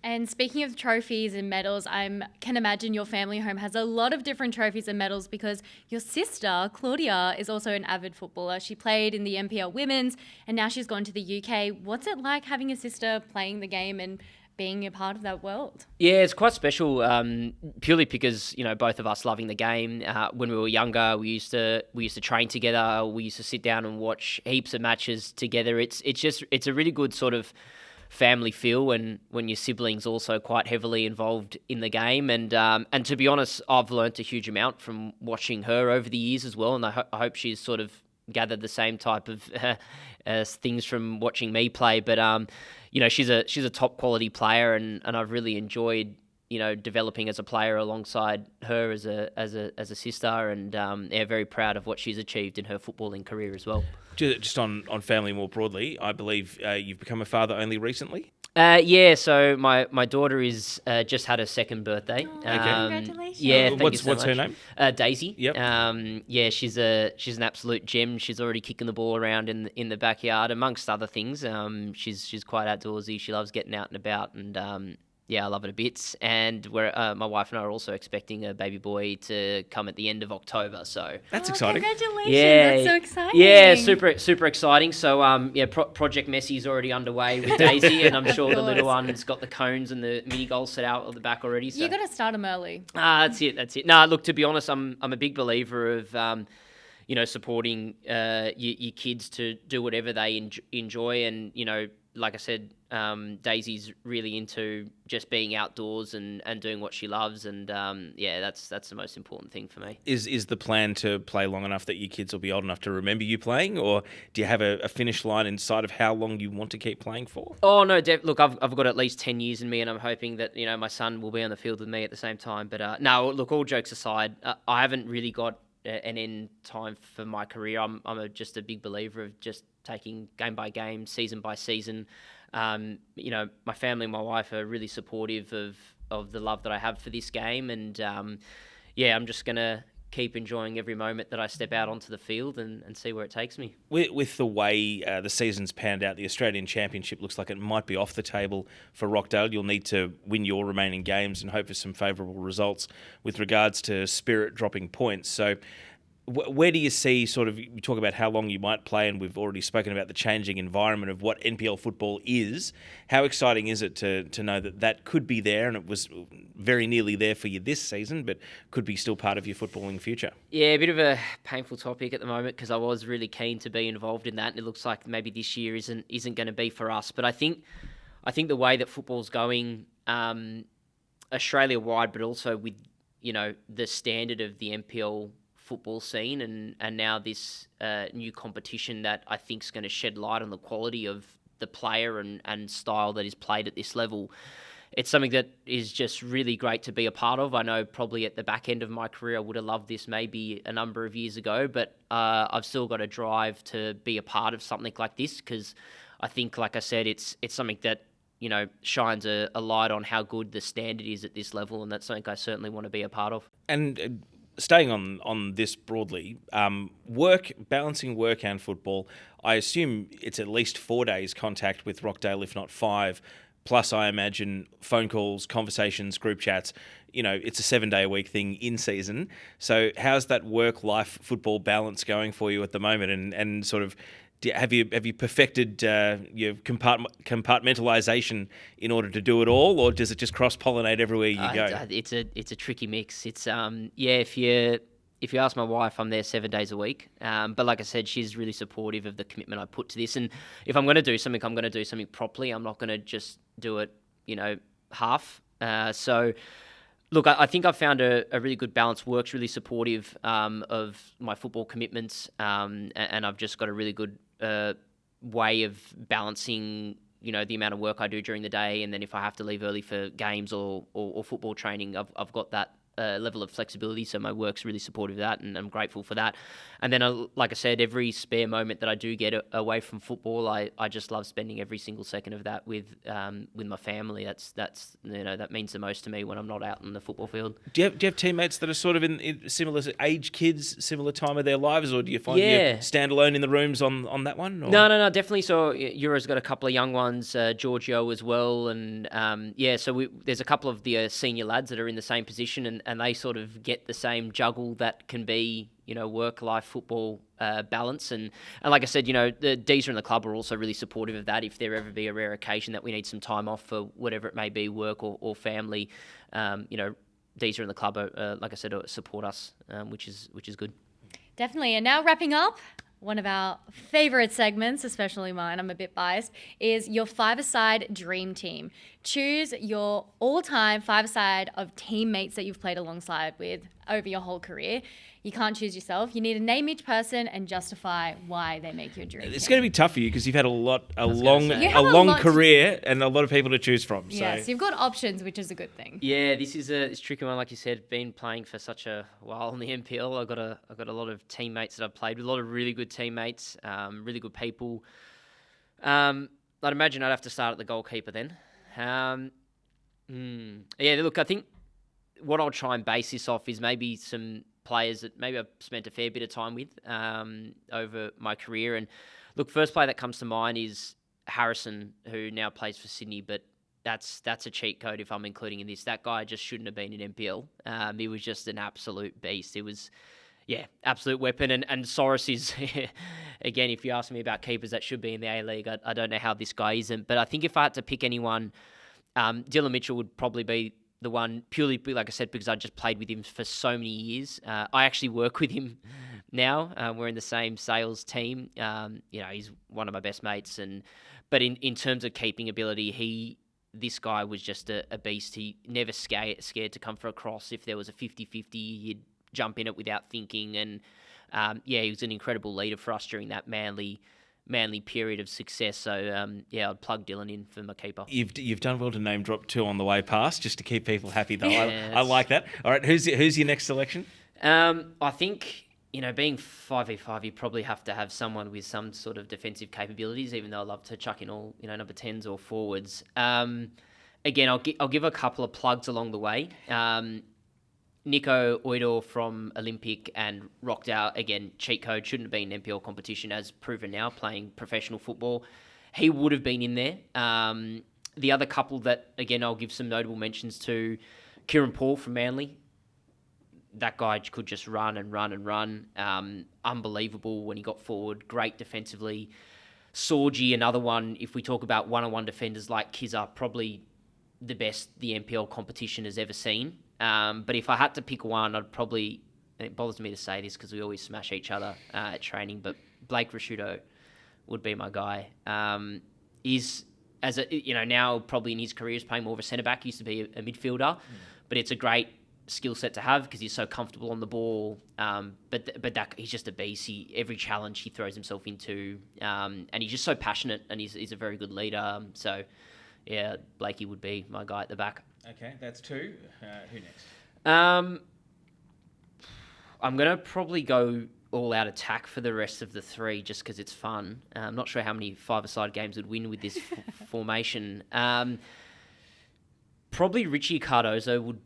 S2: And speaking of trophies and medals, I can imagine your family home has a lot of different trophies and medals because your sister, Claudia, is also an avid footballer. She played in the NPL Women's and now she's gone to the UK. What's it like having a sister playing the game and being a part of that world?
S5: Yeah, it's quite special, purely because both of us loving the game. When we were younger, we used to train together. We used to sit down and watch heaps of matches together. It's a really good sort of family feel when your siblings also quite heavily involved in the game. And to be honest, I've learnt a huge amount from watching her over the years as well. And I hope she's sort of gathered the same type of things from watching me play. But she's a top quality player, and I've really enjoyed developing as a player alongside her as a sister, and very proud of what she's achieved in her footballing career as well.
S3: Just on family more broadly, I believe you've become a father only recently?
S5: Yeah, so my daughter is just had her second birthday.
S2: Congratulations.
S5: Yeah, thank you
S3: What's
S5: so much.
S3: her name?
S5: Daisy.
S3: Yep.
S5: Yeah, she's an absolute gem. She's already kicking the ball around in the backyard, amongst other things. She's quite outdoorsy. She loves getting out and about, and I love it a bit. And my wife and I are also expecting a baby boy to come at the end of October. So
S3: That's exciting.
S2: Congratulations.
S5: Yeah,
S2: That's so exciting.
S5: Yeah, super exciting. So Project Messi is already underway with Daisy, and I'm sure the little one's got the cones and the mini goals set out at the back already. So
S2: You got to start them early.
S5: that's it. No, look, to be honest, I'm a big believer of supporting your kids to do whatever they enjoy, and like I said, Daisy's really into just being outdoors and doing what she loves, and that's the most important thing for me.
S3: Is the plan to play long enough that your kids will be old enough to remember you playing, or do you have a finish line inside of how long you want to keep playing for?
S5: Oh no, look, I've got at least 10 years in me, and I'm hoping that my son will be on the field with me at the same time. But no, look, all jokes aside, I haven't really got an end time for my career. I'm just a big believer of just taking game by game, season by season. My family and my wife are really supportive of the love that I have for this game, and I'm just gonna keep enjoying every moment that I step out onto the field and see where it takes me.
S3: With the way the season's panned out, the Australian Championship looks like it might be off the table for Rockdale. You'll need to win your remaining games and hope for some favourable results with regards to Spirit dropping points. So where do you see you talk about how long you might play, and we've already spoken about the changing environment of what NPL football is. How exciting is it to know that could be there, and it was very nearly there for you this season, but could be still part of your footballing future?
S5: Yeah, a bit of a painful topic at the moment, because I was really keen to be involved in that, and it looks like maybe this year isn't going to be for us. But I think the way that football's going, Australia-wide, but also with the standard of the NPL football scene, and now this new competition that I think is going to shed light on the quality of the player and style that is played at this level. It's something that is just really great to be a part of. I know probably at the back end of my career I would have loved this maybe a number of years ago, but I've still got a drive to be a part of something like this, because I think, like I said, it's something that shines a light on how good the standard is at this level, and that's something I certainly want to be a part of.
S3: And staying on this broadly, balancing work and football, I assume it's at least 4 days contact with Rockdale, if not 5, plus I imagine phone calls, conversations, group chats. It's a 7-day-a-week thing in season. So how's that work-life football balance going for you at the moment, and sort of have you perfected your compartmentalization in order to do it all, or does it just cross-pollinate everywhere you go?
S5: It's a tricky mix. It's if you ask my wife, I'm there 7 days a week. But like I said, she's really supportive of the commitment I put to this. And if I'm going to do something, I'm going to do something properly. I'm not going to just do it, half. So look, I think I've found a really good balance. Work's really supportive of my football commitments, and I've just got a really good way of balancing, the amount of work I do during the day, and then if I have to leave early for games or football training, I've got that level of flexibility. So my work's really supportive of that, and I'm grateful for that. And then, like I said, every spare moment that I do get away from football, I just love spending every single second of that with my family. That's that means the most to me when I'm not out in the football field. Do you have teammates that are sort of in similar age kids, similar time of their lives, or do you find you stand alone in the rooms on that one? Or? No, definitely. So Euro's got a couple of young ones, Giorgio as well, and so there's a couple of the senior lads that are in the same position, and they sort of get the same juggle that can be, work-life football balance. And like I said, the Deezer and the club are also really supportive of that. If there ever be a rare occasion that we need some time off for whatever it may be, work or family, Deezer and the club are, like I said, support us, which is good.
S2: Definitely. And now wrapping up, one of our favourite segments, especially mine, I'm a bit biased, is your five-a-side dream team. Choose your all-time five-a-side of teammates that you've played alongside with over your whole career. You can't choose yourself. You need to name each person and justify why they make your dream. It's
S3: going to be tough for you because you've had a long career and a lot of people to choose from.
S2: Yes, you've got options, which is a good thing.
S5: Yeah, this is a tricky one. Like you said, been playing for such a while in the NPL. I've got a lot of teammates that I've played with, a lot of really good teammates, really good people. I'd imagine I'd have to start at the goalkeeper then. Look, I think what I'll try and base this off is maybe some players that maybe I've spent a fair bit of time with over my career. And look, first player that comes to mind is Harrison, who now plays for Sydney, but that's a cheat code if I'm including in this. That guy just shouldn't have been in NPL. He was just an absolute beast. It was, absolute weapon. And Soros is, again, if you ask me about keepers that should be in the A-League, I don't know how this guy isn't. But I think if I had to pick anyone, Dylan Mitchell would probably be the one, purely, like I said, because I just played with him for so many years. I actually work with him now. We're in the same sales team. He's one of my best mates. But in terms of keeping ability, this guy was just a beast. He never scared to come for a cross. If there was a 50-50, he'd jump in it without thinking. And he was an incredible leader for us during that Manly period of success. So I'd plug Dylan in for my keeper.
S3: You've done well to name drop 2 on the way past, just to keep people happy though. I like that. All right, who's your next selection?
S5: I think, being 5v5, you probably have to have someone with some sort of defensive capabilities, even though I love to chuck in all, number 10s or forwards. Again, I'll give a couple of plugs along the way. Nico Oidor from Olympic and Rockdale, again, cheat code, shouldn't have been NPL competition, as proven now, playing professional football. He would have been in there. The other couple that, again, I'll give some notable mentions to, Kieran Paul from Manly. That guy could just run and run and run. Unbelievable when he got forward. Great defensively. Sorgi, another one. If we talk about one-on-one defenders like Kizza, probably the best the NPL competition has ever seen. But if I had to pick one, I'd probably, and it bothers me to say this because we always smash each other at training, but Blake Rashudo would be my guy. He's, now probably in his career is playing more of a centre-back. He used to be a midfielder, but it's a great skill set to have because he's so comfortable on the ball. But he's just a beast. Every challenge he throws himself into, and he's just so passionate, and he's a very good leader. Blakey would be my guy at the back.
S3: Okay, that's 2. Who next?
S5: I'm going to probably go all-out attack for the rest of the 3 just because it's fun. I'm not sure how many 5-a-side games would win with this formation. Probably Richie Cardozo would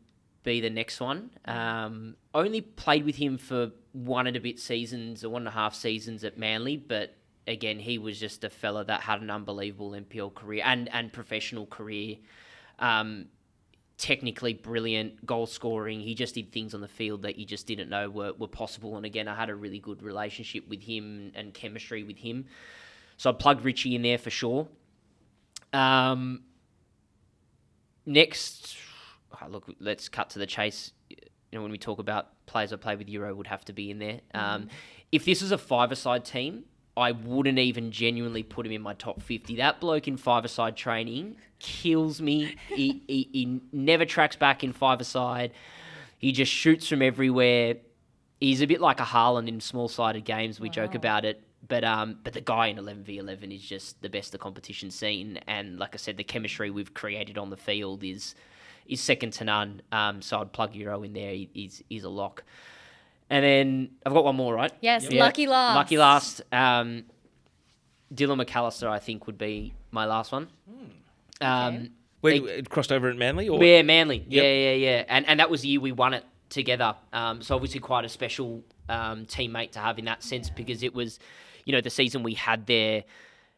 S5: be the next one. Only played with him for 1 and a bit seasons or 1.5 seasons at Manly, but again, he was just a fella that had an unbelievable NPL career and professional career. Technically brilliant, goal scoring. He just did things on the field that you just didn't know were possible. And again, I had a really good relationship with him and chemistry with him. So I plugged Richie in there for sure. Next, let's cut to the chase. When we talk about players I play with Euro, would have to be in there. If this was a 5-a-side team, I wouldn't even genuinely put him in my top 50. That bloke in 5-a-side training kills me. He never tracks back in 5-a-side. He just shoots from everywhere. He's a bit like a Haaland in small-sided games. We joke about it. But the guy in 11v11 is just the best the competition's seen. And like I said, the chemistry we've created on the field is second to none. So I'd plug Euro in there. He's a lock. And then I've got one more, right?
S2: Yes, lucky last.
S5: Lucky last. Dylan McAllister, I think, would be my last one.
S3: It crossed over at Manly? Or?
S5: Yeah, Manly.
S3: Yep.
S5: Yeah. And that was the year we won it together. So obviously quite a special teammate to have in that sense because it was, the season we had there,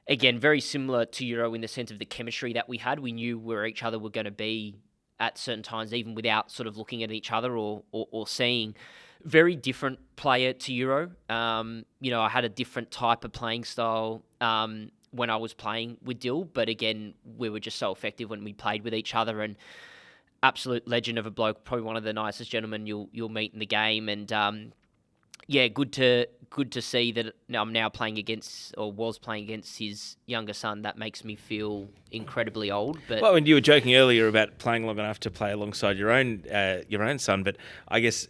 S5: again, very similar to Euro in the sense of the chemistry that we had. We knew where each other were going to be at certain times, even without sort of looking at each other or seeing. Very different player to Euro. I had a different type of playing style when I was playing with Dill, but again, we were just so effective when we played with each other, and absolute legend of a bloke, probably one of the nicest gentlemen you'll meet in the game, and good to see that I'm now playing against, or was playing against, his younger son. That makes me feel incredibly old. But
S3: and you were joking earlier about playing long enough to play alongside your own son, but I guess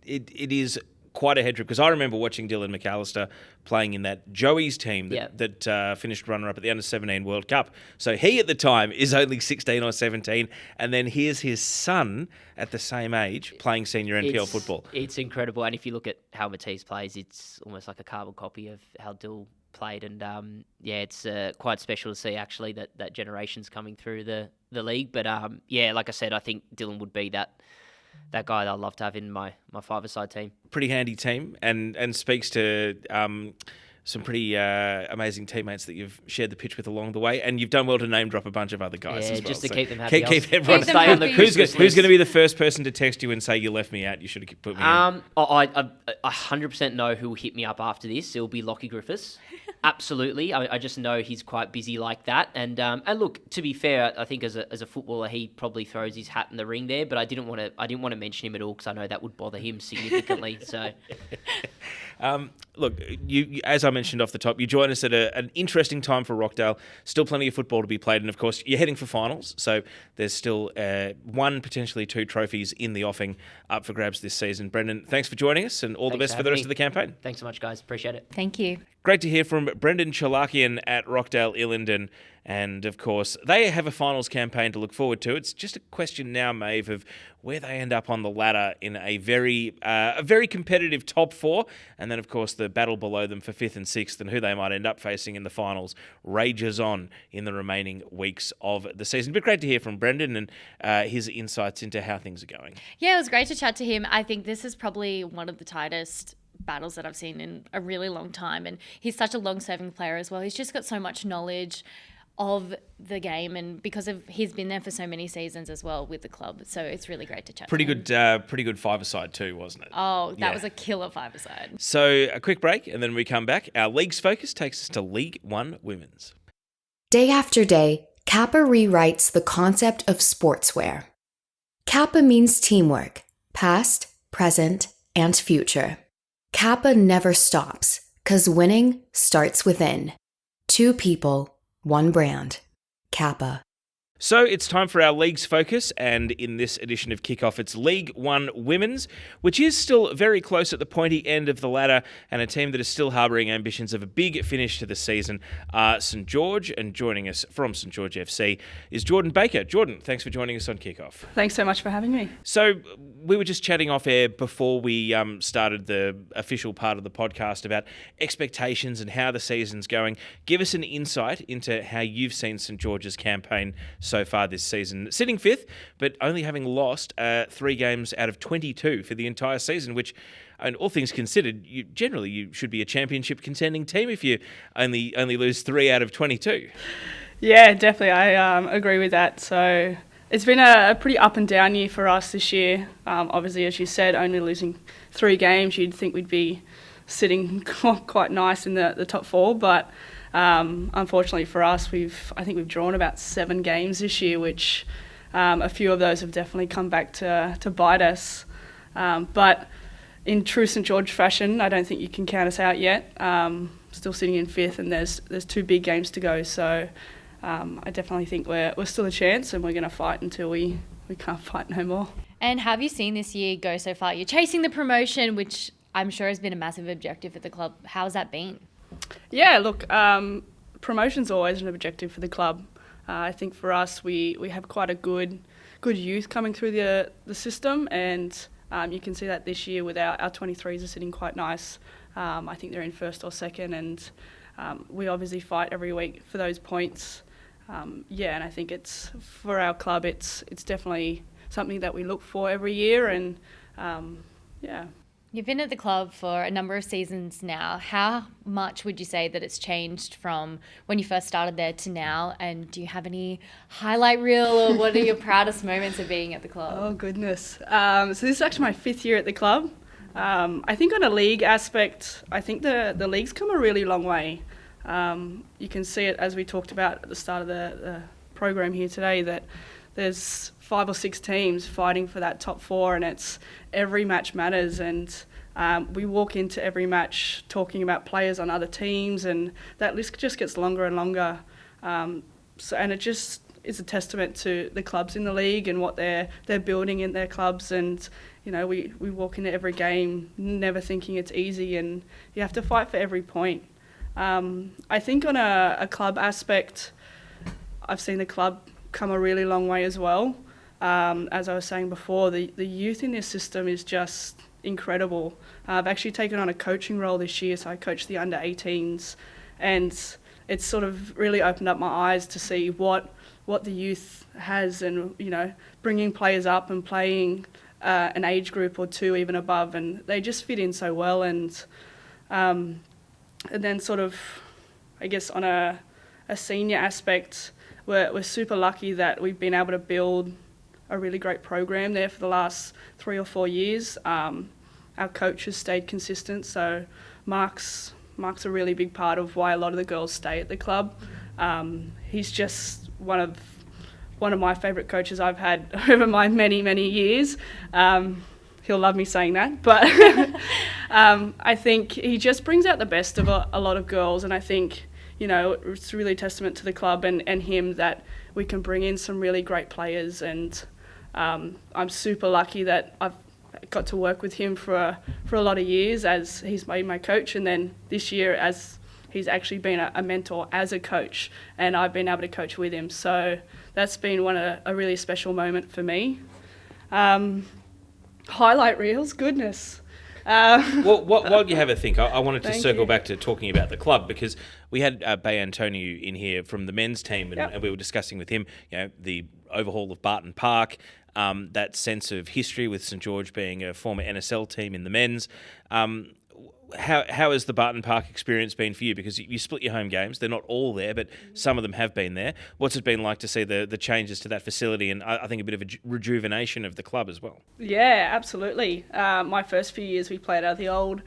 S3: it is quite a head trip because I remember watching Dylan McAllister playing in that Joey's team that finished runner-up at the Under-17 World Cup. So he at the time is only 16 or 17, and then here's his son at the same age playing senior NPL football.
S5: It's incredible, and if you look at how Matisse plays, it's almost like a carbon copy of how Dill played, and it's quite special to see actually that generation's coming through the league. But like I said, I think Dylan would be that guy that I'd love to have in my 5-a-side team.
S3: Pretty handy team, and speaks to some pretty amazing teammates that you've shared the pitch with along the way, and you've done well to name drop a bunch of other guys as well.
S5: Just to keep them happy.
S3: Keep everyone
S2: Stay on the
S3: who's going to be the first person to text you and say you left me out? You should have put me in.
S5: I 100% know who will hit me up after this. It'll be Lockie Griffiths. Absolutely. I just know he's quite busy like that. And look, to be fair, I think as a footballer, he probably throws his hat in the ring there. But I didn't want to mention him at all because I know that would bother him significantly. So.
S3: Look, you as I mentioned off the top, you join us at an interesting time for Rockdale. Still plenty of football to be played, and of course, you're heading for finals. So there's still one, potentially two trophies in the offing up for grabs this season. Brendan, thanks for joining us, and all the best for the rest of the campaign.
S5: Thanks so much, guys. Appreciate it.
S2: Thank you.
S3: Great to hear from Brendan Cholakian at Rockdale Ilinden. And, of course, they have a finals campaign to look forward to. It's just a question now, Maeve, of where they end up on the ladder in a very competitive top four. And then, of course, the battle below them for 5th and 6th and who they might end up facing in the finals rages on in the remaining weeks of the season. But great to hear from Brendan and his insights into how things are going.
S2: Yeah, it was great to chat to him. I think this is probably one of the tightest battles that I've seen in a really long time. And he's such a long-serving player as well. He's just got so much knowledge of the game, and because of he's been there for so many seasons as well with the club, so it's really great to chat. Pretty
S3: good five-a-side too, wasn't it?
S2: Oh, that was a killer five-a-side.
S3: So a quick break, and then when we come back, our league's focus takes us to League One Women's.
S6: Day after day, Kappa rewrites the concept of sportswear. Kappa means teamwork, past, present, and future. Kappa never stops, 'cause winning starts within. 2 people, 1 brand. Kappa.
S3: So it's time for our league's focus, and in this edition of Kickoff, it's League One Women's, which is still very close at the pointy end of the ladder, and a team that is still harbouring ambitions of a big finish to the season are St George, and joining us from St George FC is Jordan Baker. Jordan, thanks for joining us on Kickoff.
S7: Thanks so much for having me.
S3: So we were just chatting off air before we started the official part of the podcast about expectations and how the season's going. Give us an insight into how you've seen St George's campaign so far this season, sitting 5th, but only having lost 3 games out of 22 for the entire season, which, and all things considered, you should be a championship contending team if you only lose 3 out of 22.
S7: Yeah, definitely. I agree with that. So it's been a pretty up and down year for us this year. Obviously, as you said, only losing 3 games, you'd think we'd be sitting quite nice in the top 4, but unfortunately for us, I think we've drawn about 7 games this year, which a few of those have definitely come back to bite us. But in true St George fashion, I don't think you can count us out yet. Still sitting in 5th, and there's 2 big games to go. So I definitely think we're still a chance, and we're going to fight until we can't fight no more.
S2: And have you seen this year go so far? You're chasing the promotion, which I'm sure has been a massive objective for the club. How's that been?
S7: Yeah, look, promotion's always an objective for the club. I think for us, we have quite a good youth coming through the system, and you can see that this year with our 23s are sitting quite nice. I think they're in 1st or 2nd, and we obviously fight every week for those points. And I think it's for our club, it's definitely something that we look for every year, and yeah.
S2: You've been at the club for a number of seasons now. How much would you say that it's changed from when you first started there to now? And do you have any highlight reel, or what are your proudest moments of being at the club?
S7: Oh, goodness. So this is actually my 5th year at the club. I think on a league aspect, I think the league's come a really long way. You can see it as we talked about at the start of the program here today, that there's 5 or 6 teams fighting for that top 4, and it's every match matters, and we walk into every match talking about players on other teams, and that list just gets longer and longer. And it just is a testament to the clubs in the league and what they're building in their clubs. And we walk into every game never thinking it's easy, and you have to fight for every point. I think on a club aspect, I've seen the club come a really long way as well. As I was saying before, the youth in this system is just incredible. I've actually taken on a coaching role this year, so I coach the under-18s, and it's sort of really opened up my eyes to see what the youth has, and bringing players up and playing an age group or 2 even above, and they just fit in so well. And And then sort of, I guess on a senior aspect, we're super lucky that we've been able to build a really great program there for the last 3 or 4 years. Our coach has stayed consistent, so Mark's a really big part of why a lot of the girls stay at the club. He's just one of my favourite coaches I've had over my many years. He'll love me saying that, but I think he just brings out the best of a lot of girls, and I think, you know, it's really a testament to the club and him that we can bring in some really great players, and I'm super lucky that I've got to work with him for a lot of years as he's been my coach, and then this year as he's actually been a mentor as a coach, and I've been able to coach with him. So that's been a really special moment for me. Highlight reels, goodness.
S3: Well, while you have a think, I wanted to
S7: Thank
S3: circle
S7: you.
S3: back to talking about the club, because we had Bay Antonio in here from the men's team, and,
S7: Yep.
S3: and we were discussing with him, you know, the overhaul of Barton Park, that sense of history with St George being a former NSL team in the men's. How has the Barton Park experience been for you? Because you split your home games. They're not all there, but some of them have been there. What's it been like to see the changes to that facility, and I think a bit of a rejuvenation of the club as well?
S7: Yeah, absolutely. My first few years we played out of the old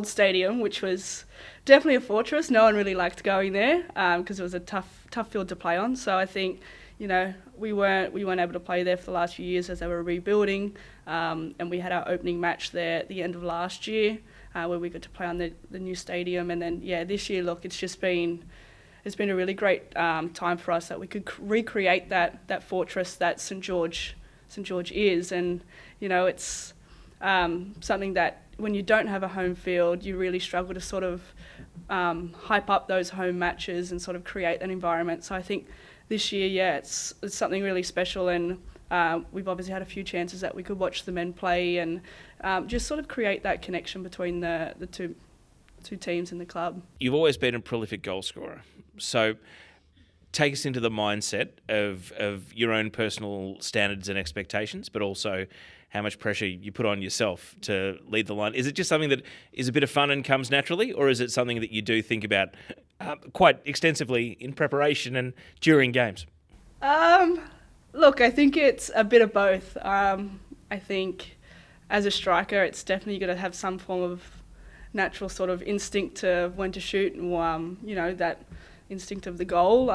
S7: stadium, which was definitely a fortress. No one really liked going there because it was a tough field to play on. So I think, you know, we weren't able to play there for the last few years as they were rebuilding, and we had our opening match there at the end of last year, where we got to play on the new stadium. And then this year, look, it's been a really great time for us that we could recreate that fortress that St George is. And you know, it's something that when you don't have a home field, you really struggle to sort of hype up those home matches and sort of create an environment. So I think this year, it's something really special, and we've obviously had a few chances that we could watch the men play and just sort of create that connection between the two teams in the club.
S3: You've always been a prolific goal scorer, so take us into the mindset of your own personal standards and expectations, but also how much pressure you put on yourself to lead the line. Is it just something that is a bit of fun and comes naturally, or is it something that you do think about quite extensively in preparation and during games?
S7: Look, I think it's a bit of both. I think as a striker, it's definitely got to have some form of natural sort of instinct to when to shoot, and you know, that instinct of the goal.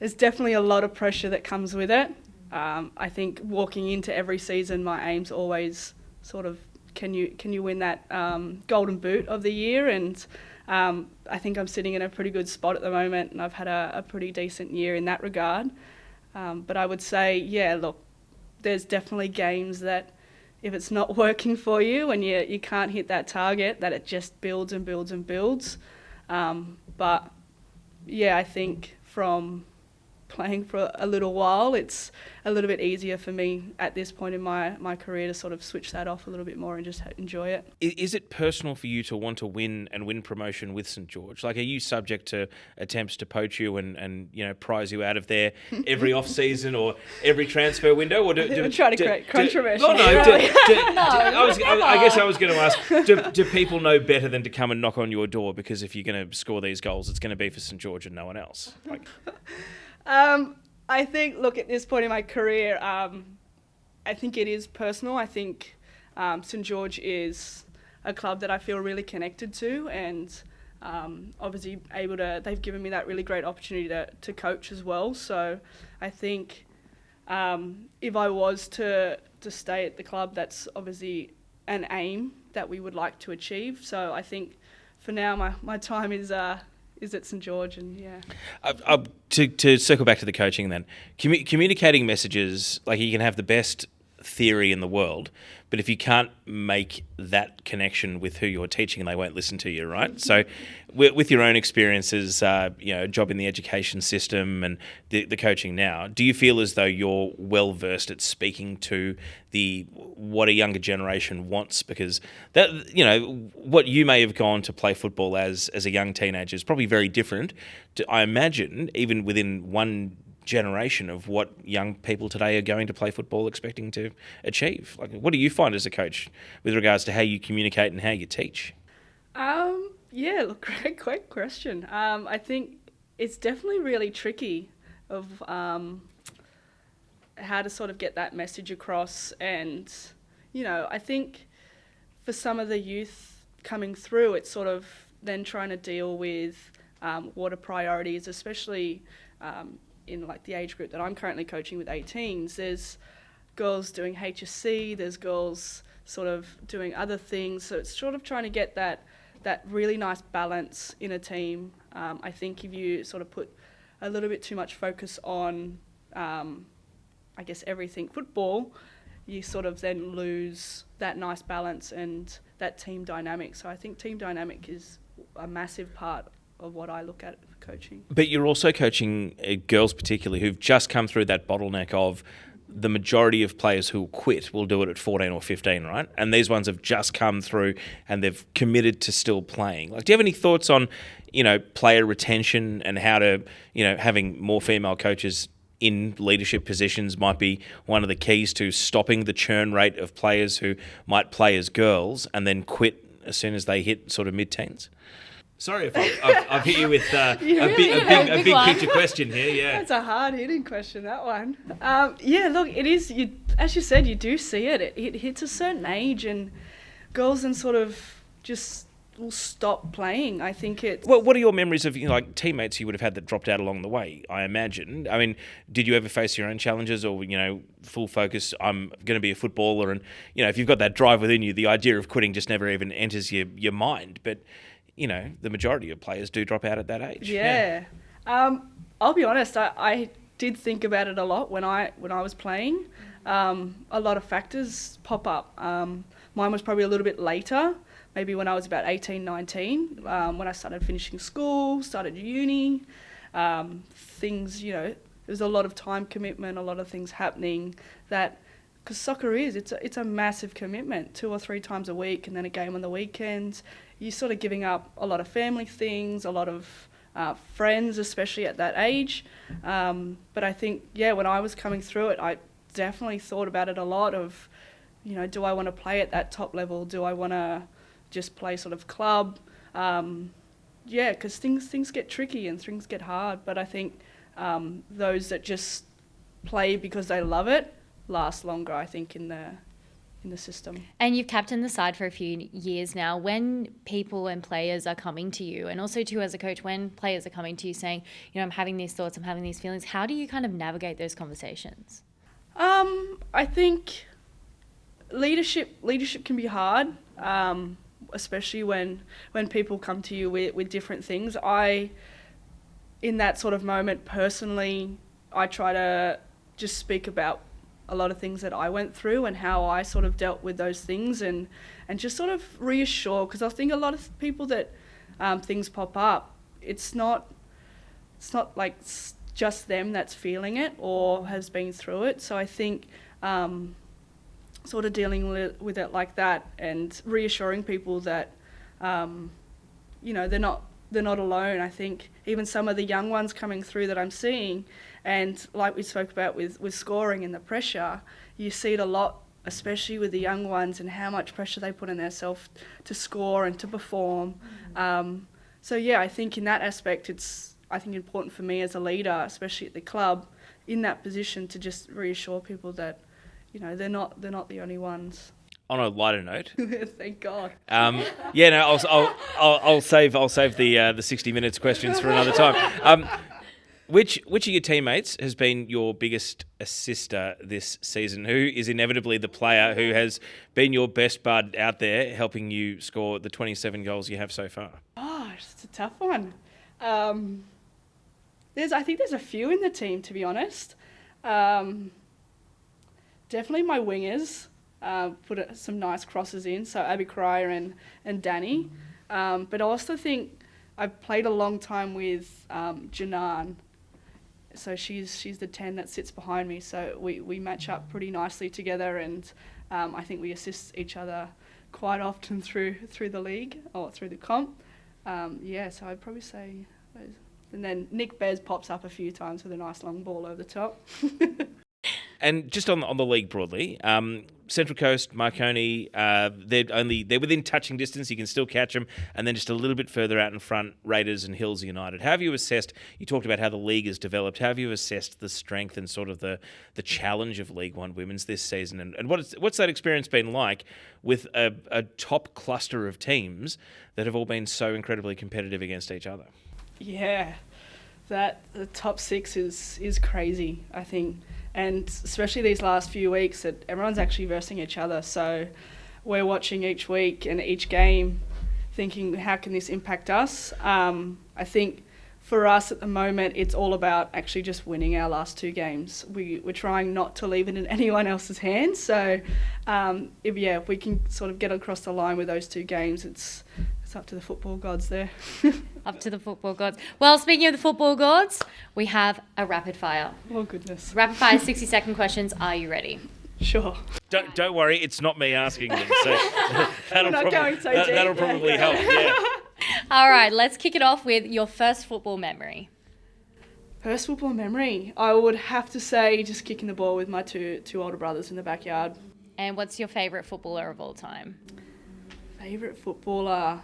S7: There's definitely a lot of pressure that comes with it. I think walking into every season, my aim's always sort of, can you win that golden boot of the year? And I think I'm sitting in a pretty good spot at the moment, and I've had a pretty decent year in that regard. But I would say, look, there's definitely games that if it's not working for you and you can't hit that target, that it just builds and builds and builds. But yeah, I think from playing for a little while, it's a little bit easier for me at this point in my career to sort of switch that off a little bit more and just enjoy it.
S3: Is it personal for you to want to win promotion with St George? Like, are you subject to attempts to poach you and you know, prize you out of there every off season or every transfer window? Or do
S7: try to create controversy.
S3: I guess I was going to ask, do people know better than to come and knock on your door? Because if you're going to score these goals, it's going to be for St George and no one else. Like,
S7: I think, look, at this point in my career, I think it is personal. I think St George is a club that I feel really connected to, and obviously they've given me that really great opportunity to coach as well. So I think if I was to stay at the club, that's obviously an aim that we would like to achieve. So I think for now my time is at St George, and yeah.
S3: To circle back to the coaching then, communicating messages, like, you can have the best theory in the world, but if you can't make that connection with who you're teaching, they won't listen to you, right? So with your own experiences, you know, job in the education system and the coaching now, do you feel as though you're well versed at speaking to what a younger generation wants? Because that, you know, what you may have gone to play football as a young teenager is probably very different to, I imagine, even within one generation, of what young people today are going to play football expecting to achieve. Like, what do you find as a coach with regards to how you communicate and how you teach?
S7: Yeah, look, great question. I think it's definitely really tricky of how to sort of get that message across. And, I think for some of the youth coming through, it's sort of then trying to deal with what are priorities, especially in like the age group that I'm currently coaching with 18s. There's girls doing HSC, there's girls sort of doing other things. So it's sort of trying to get that really nice balance in a team. I think if you sort of put a little bit too much focus on, I guess, everything football, you sort of then lose that nice balance and that team dynamic. So I think team dynamic is a massive part of what I look at for coaching.
S3: But you're also coaching girls particularly who've just come through that bottleneck of the majority of players who will quit will do it at 14 or 15, right? And these ones have just come through and they've committed to still playing. Like, do you have any thoughts on, player retention and how to, having more female coaches in leadership positions might be one of the keys to stopping the churn rate of players who might play as girls and then quit as soon as they hit sort of mid-teens? Sorry if I've hit you with a big picture question here. Yeah,
S7: that's a hard hitting question, that one. Look, it is. As you said, you do see it. It hits a certain age, and girls then sort of just will stop playing. I think it's.
S3: Well, what are your memories of teammates you would have had that dropped out along the way? I imagine. I mean, did you ever face your own challenges, or full focus? I'm going to be a footballer, and if you've got that drive within you, the idea of quitting just never even enters your mind. But the majority of players do drop out at that age.
S7: Yeah. I'll be honest, I did think about it a lot when I was playing. A lot of factors pop up. Mine was probably a little bit later, maybe when I was about 18, 19, when I started finishing school, started uni. Things, there's a lot of time commitment, a lot of things happening that, because soccer it's a massive commitment, 2 or 3 times a week and then a game on the weekends. You're sort of giving up a lot of family things, a lot of friends, especially at that age. But I think, when I was coming through it, I definitely thought about it a lot of, do I want to play at that top level? Do I want to just play sort of club? Because things get tricky and things get hard. But I think those that just play because they love it last longer, I think, in the system.
S2: And you've captained the side for a few years now. When people and players are coming to you, and also too as a coach, when players are coming to you saying, I'm having these thoughts, I'm having these feelings, how do you kind of navigate those conversations?
S7: I think leadership can be hard, especially when people come to you with different things. In that sort of moment, personally, I try to just speak about a lot of things that I went through and how I sort of dealt with those things and just sort of reassure, because I think a lot of people that things pop up, it's not like just them that's feeling it or has been through it. So I think sort of dealing with it like that and reassuring people that they're not alone. I think even some of the young ones coming through that I'm seeing, and like we spoke about with scoring and the pressure, you see it a lot, especially with the young ones, and how much pressure they put on themselves to score and to perform. I think in that aspect, it's important for me as a leader, especially at the club, in that position, to just reassure people that they're not the only ones.
S3: On a lighter note,
S7: thank God.
S3: I'll save the 60 minutes questions for another time. Which of your teammates has been your biggest assister this season? Who is inevitably the player who has been your best bud out there, helping you score the 27 goals you have so far?
S7: Oh, it's a tough one. I think there's a few in the team, to be honest. Definitely my wingers. Put some nice crosses in, so Abby Cryer and Danny. But I also think I've played a long time with Janan. So she's the 10 that sits behind me. So we match up pretty nicely together, and I think we assist each other quite often through the league or through the comp. So I'd probably say those. And then Nick Bez pops up a few times with a nice long ball over the top.
S3: And just on the league broadly, Central Coast, Marconi, they're within touching distance. You can still catch them, and then just a little bit further out in front, Raiders and Hills United. How have you assessed? You talked about how the league has developed. How have you assessed the strength and sort of the challenge of League One women's this season? And what's that experience been like with a top cluster of teams that have all been so incredibly competitive against each other?
S7: Yeah, the top 6 is crazy, I think. And especially these last few weeks that everyone's actually versing each other. So we're watching each week and each game thinking, how can this impact us? I think for us at the moment, it's all about actually just winning our last 2 games. We're trying not to leave it in anyone else's hands. So if we can sort of get across the line with those 2 games, it's up to the football gods there.
S2: Up to the football gods. Well, speaking of the football gods, we have a rapid fire.
S7: Oh, goodness.
S2: Rapid fire 60-second questions. Are you ready?
S7: Sure.
S3: Don't worry, it's not me asking them. So that'll
S7: That'll
S3: probably help. Yeah.
S2: All right, let's kick it off with your first football memory.
S7: First football memory, I would have to say just kicking the ball with my two older brothers in the backyard.
S2: And what's your favourite footballer of all time?
S7: Favourite footballer?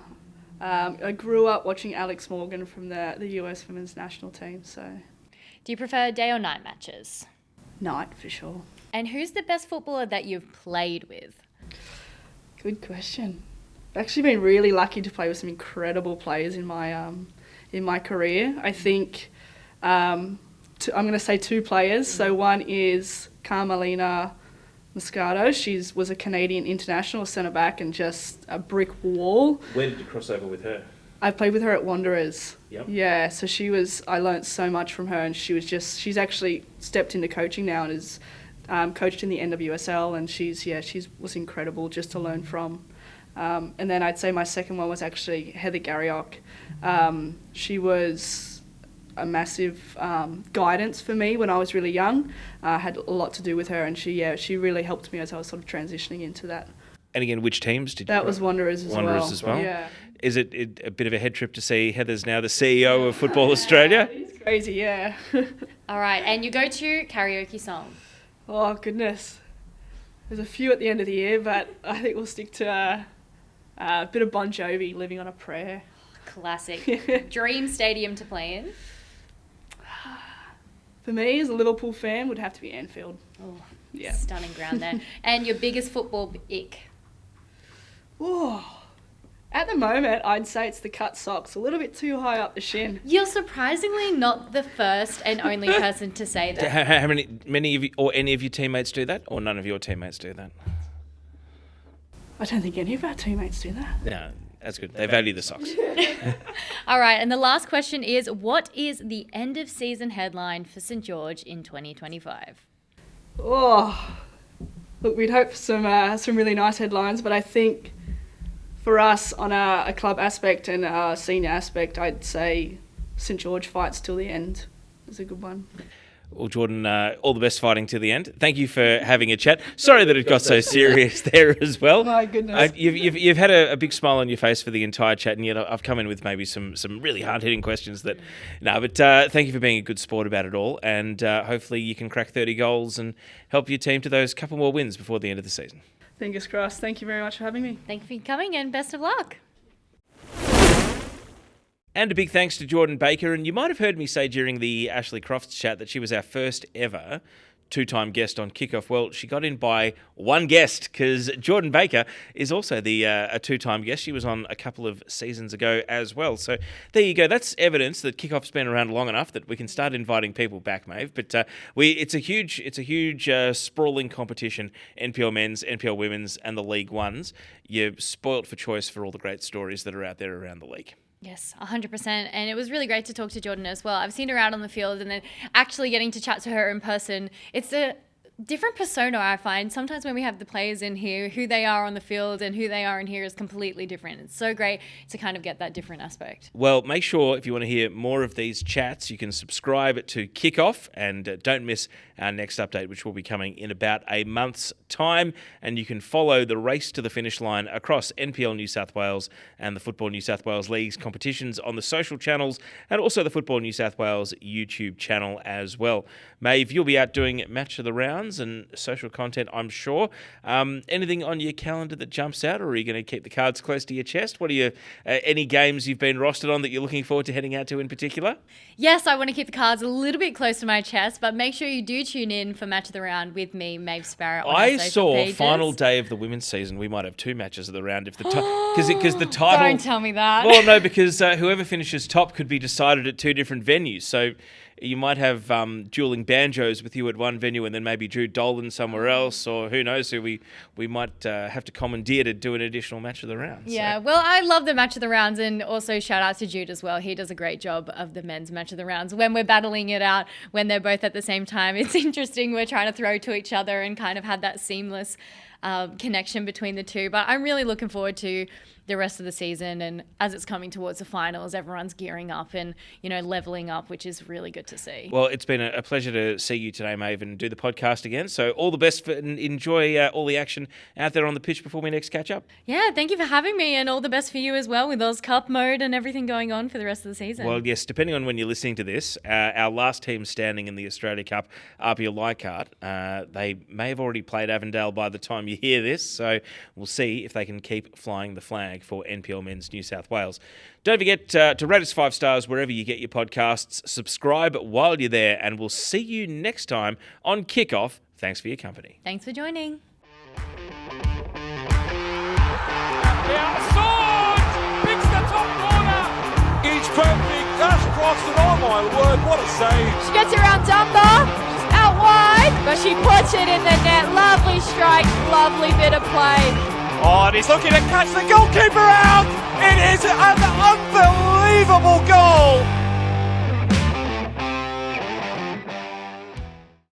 S7: I grew up watching Alex Morgan from the US women's national team, so...
S2: Do you prefer day or night matches?
S7: Night, for sure.
S2: And who's the best footballer that you've played with?
S7: Good question. I've actually been really lucky to play with some incredible players in my career. I think I'm going to say 2 players. So one is Carmelina Moscato. She was a Canadian international centre-back and just a brick wall.
S3: Where did you cross over with her?
S7: I played with her at Wanderers.
S3: Yep.
S7: Yeah, so I learnt so much from her, and she's actually stepped into coaching now and is coached in the NWSL, and she was incredible just to learn from. And then I'd say my second one was actually Heather Garriock. She was a massive guidance for me when I was really young. I had a lot to do with her, and she really helped me as I was sort of transitioning into that.
S3: And again, which teams did you?
S7: That was Wanderers as well.
S3: Wanderers as well?
S7: Yeah.
S3: Is it a bit of a head trip to see Heather's now the CEO of Football Australia?
S7: It's crazy, yeah.
S2: All right, and you go to karaoke song.
S7: Oh, goodness. There's a few at the end of the year, but I think we'll stick to a bit of Bon Jovi, Living on a Prayer.
S2: Classic. Dream stadium to play in?
S7: For me, as a Liverpool fan, would have to be Anfield.
S2: Oh,
S7: yeah.
S2: Stunning ground there. And your biggest football ick?
S7: Oh, at the moment, I'd say it's the cut socks, a little bit too high up the shin.
S2: You're surprisingly not the first and only person to say that.
S3: How many of you, or any of your teammates do that, or none of your teammates do that?
S7: I don't think any of our teammates do that.
S3: No, that's good. They value the socks.
S2: All right, and the last question is, what is the end of season headline for St George in 2025?
S7: Oh, look, we'd hope for some really nice headlines, but I think for us on a club aspect and a senior aspect, I'd say St George fights till the end is a good one.
S3: Well, Jordan, all the best fighting to the end. Thank you for having a chat. Sorry that it got so serious there as well.
S7: My goodness.
S3: You've had a big smile on your face for the entire chat, and yet I've come in with maybe some really hard-hitting questions that... No, but thank you for being a good sport about it all, and hopefully you can crack 30 goals and help your team to those couple more wins before the end of the season.
S7: Fingers crossed. Thank you very much for having me.
S2: Thank you for coming and best of luck.
S3: And a big thanks to Jordan Baker. And you might have heard me say during the Ashlie Crofts chat that she was our first ever two-time guest on Kickoff. Well, she got in by one guest because Jordan Baker is also a two-time guest. She was on a couple of seasons ago as well. So there you go. That's evidence that Kickoff's been around long enough that we can start inviting people back, Maeve. But it's a huge sprawling competition. NPL men's, NPL women's, and the League Ones. You're spoilt for choice for all the great stories that are out there around the league.
S2: Yes, 100%. And it was really great to talk to Jordan as well. I've seen her out on the field and then actually getting to chat to her in person. It's a different persona, I find. Sometimes when we have the players in here, who they are on the field and who they are in here is completely different. It's so great to kind of get that different aspect.
S3: Well, make sure if you want to hear more of these chats, you can subscribe to Kickoff and don't miss our next update, which will be coming in about a month's time, and you can follow the race to the finish line across NPL New South Wales and the Football New South Wales Leagues competitions on the social channels and also the Football New South Wales YouTube channel as well. Maeve, you'll be out doing match of the rounds and social content, I'm sure. Anything on your calendar that jumps out, or are you going to keep the cards close to your chest? What are your any games you've been rostered on that you're looking forward to heading out to in particular?
S2: Yes, I want to keep the cards a little bit close to my chest, but make sure you do tune in for Match of the Round with me, Maeve Sparrow.
S3: I saw final day of the women's season. We might have 2 matches of the round if the because the title.
S2: Don't tell me that.
S3: Well, no, because whoever finishes top could be decided at 2 different venues. So you might have dueling banjos with you at one venue and then maybe Drew Dolan somewhere else, or who knows who we might have to commandeer to do an additional match of the round.
S2: Yeah,
S3: so.
S2: well, I love the match of the rounds, and also shout out to Jude as well. He does a great job of the men's match of the rounds. When we're battling it out, when they're both at the same time, it's interesting. We're trying to throw to each other and kind of have that seamless connection between the two. But I'm really looking forward to the rest of the season, and as it's coming towards the finals, everyone's gearing up and, you know, leveling up, which is really good to see.
S3: Well, it's been a pleasure to see you today, Maeve, and do the podcast again. So all the best and enjoy all the action out there on the pitch before we next catch up.
S2: Yeah, thank you for having me, and all the best for you as well with Oz Cup mode and everything going on for the rest of the season.
S3: Well, yes, depending on when you're listening to this, our last team standing in the Australia Cup, APIA Leichhardt, they may have already played Avondale by the time you hear this, so we'll see if they can keep flying the flag for NPL Men's New South Wales. Don't forget to rate us 5 stars wherever you get your podcasts. Subscribe while you're there, and we'll see you next time on Kickoff. Thanks for your company.
S2: Thanks for joining.
S1: Outside! Picks the top corner! He's perfect. Ashlie Crofts, and oh my word, what a save!
S8: She gets around Dunbar. She's out wide, but she puts it in the net. Lovely strike, lovely bit of play.
S1: Oh, and he's looking to catch the goalkeeper out! It is an unbelievable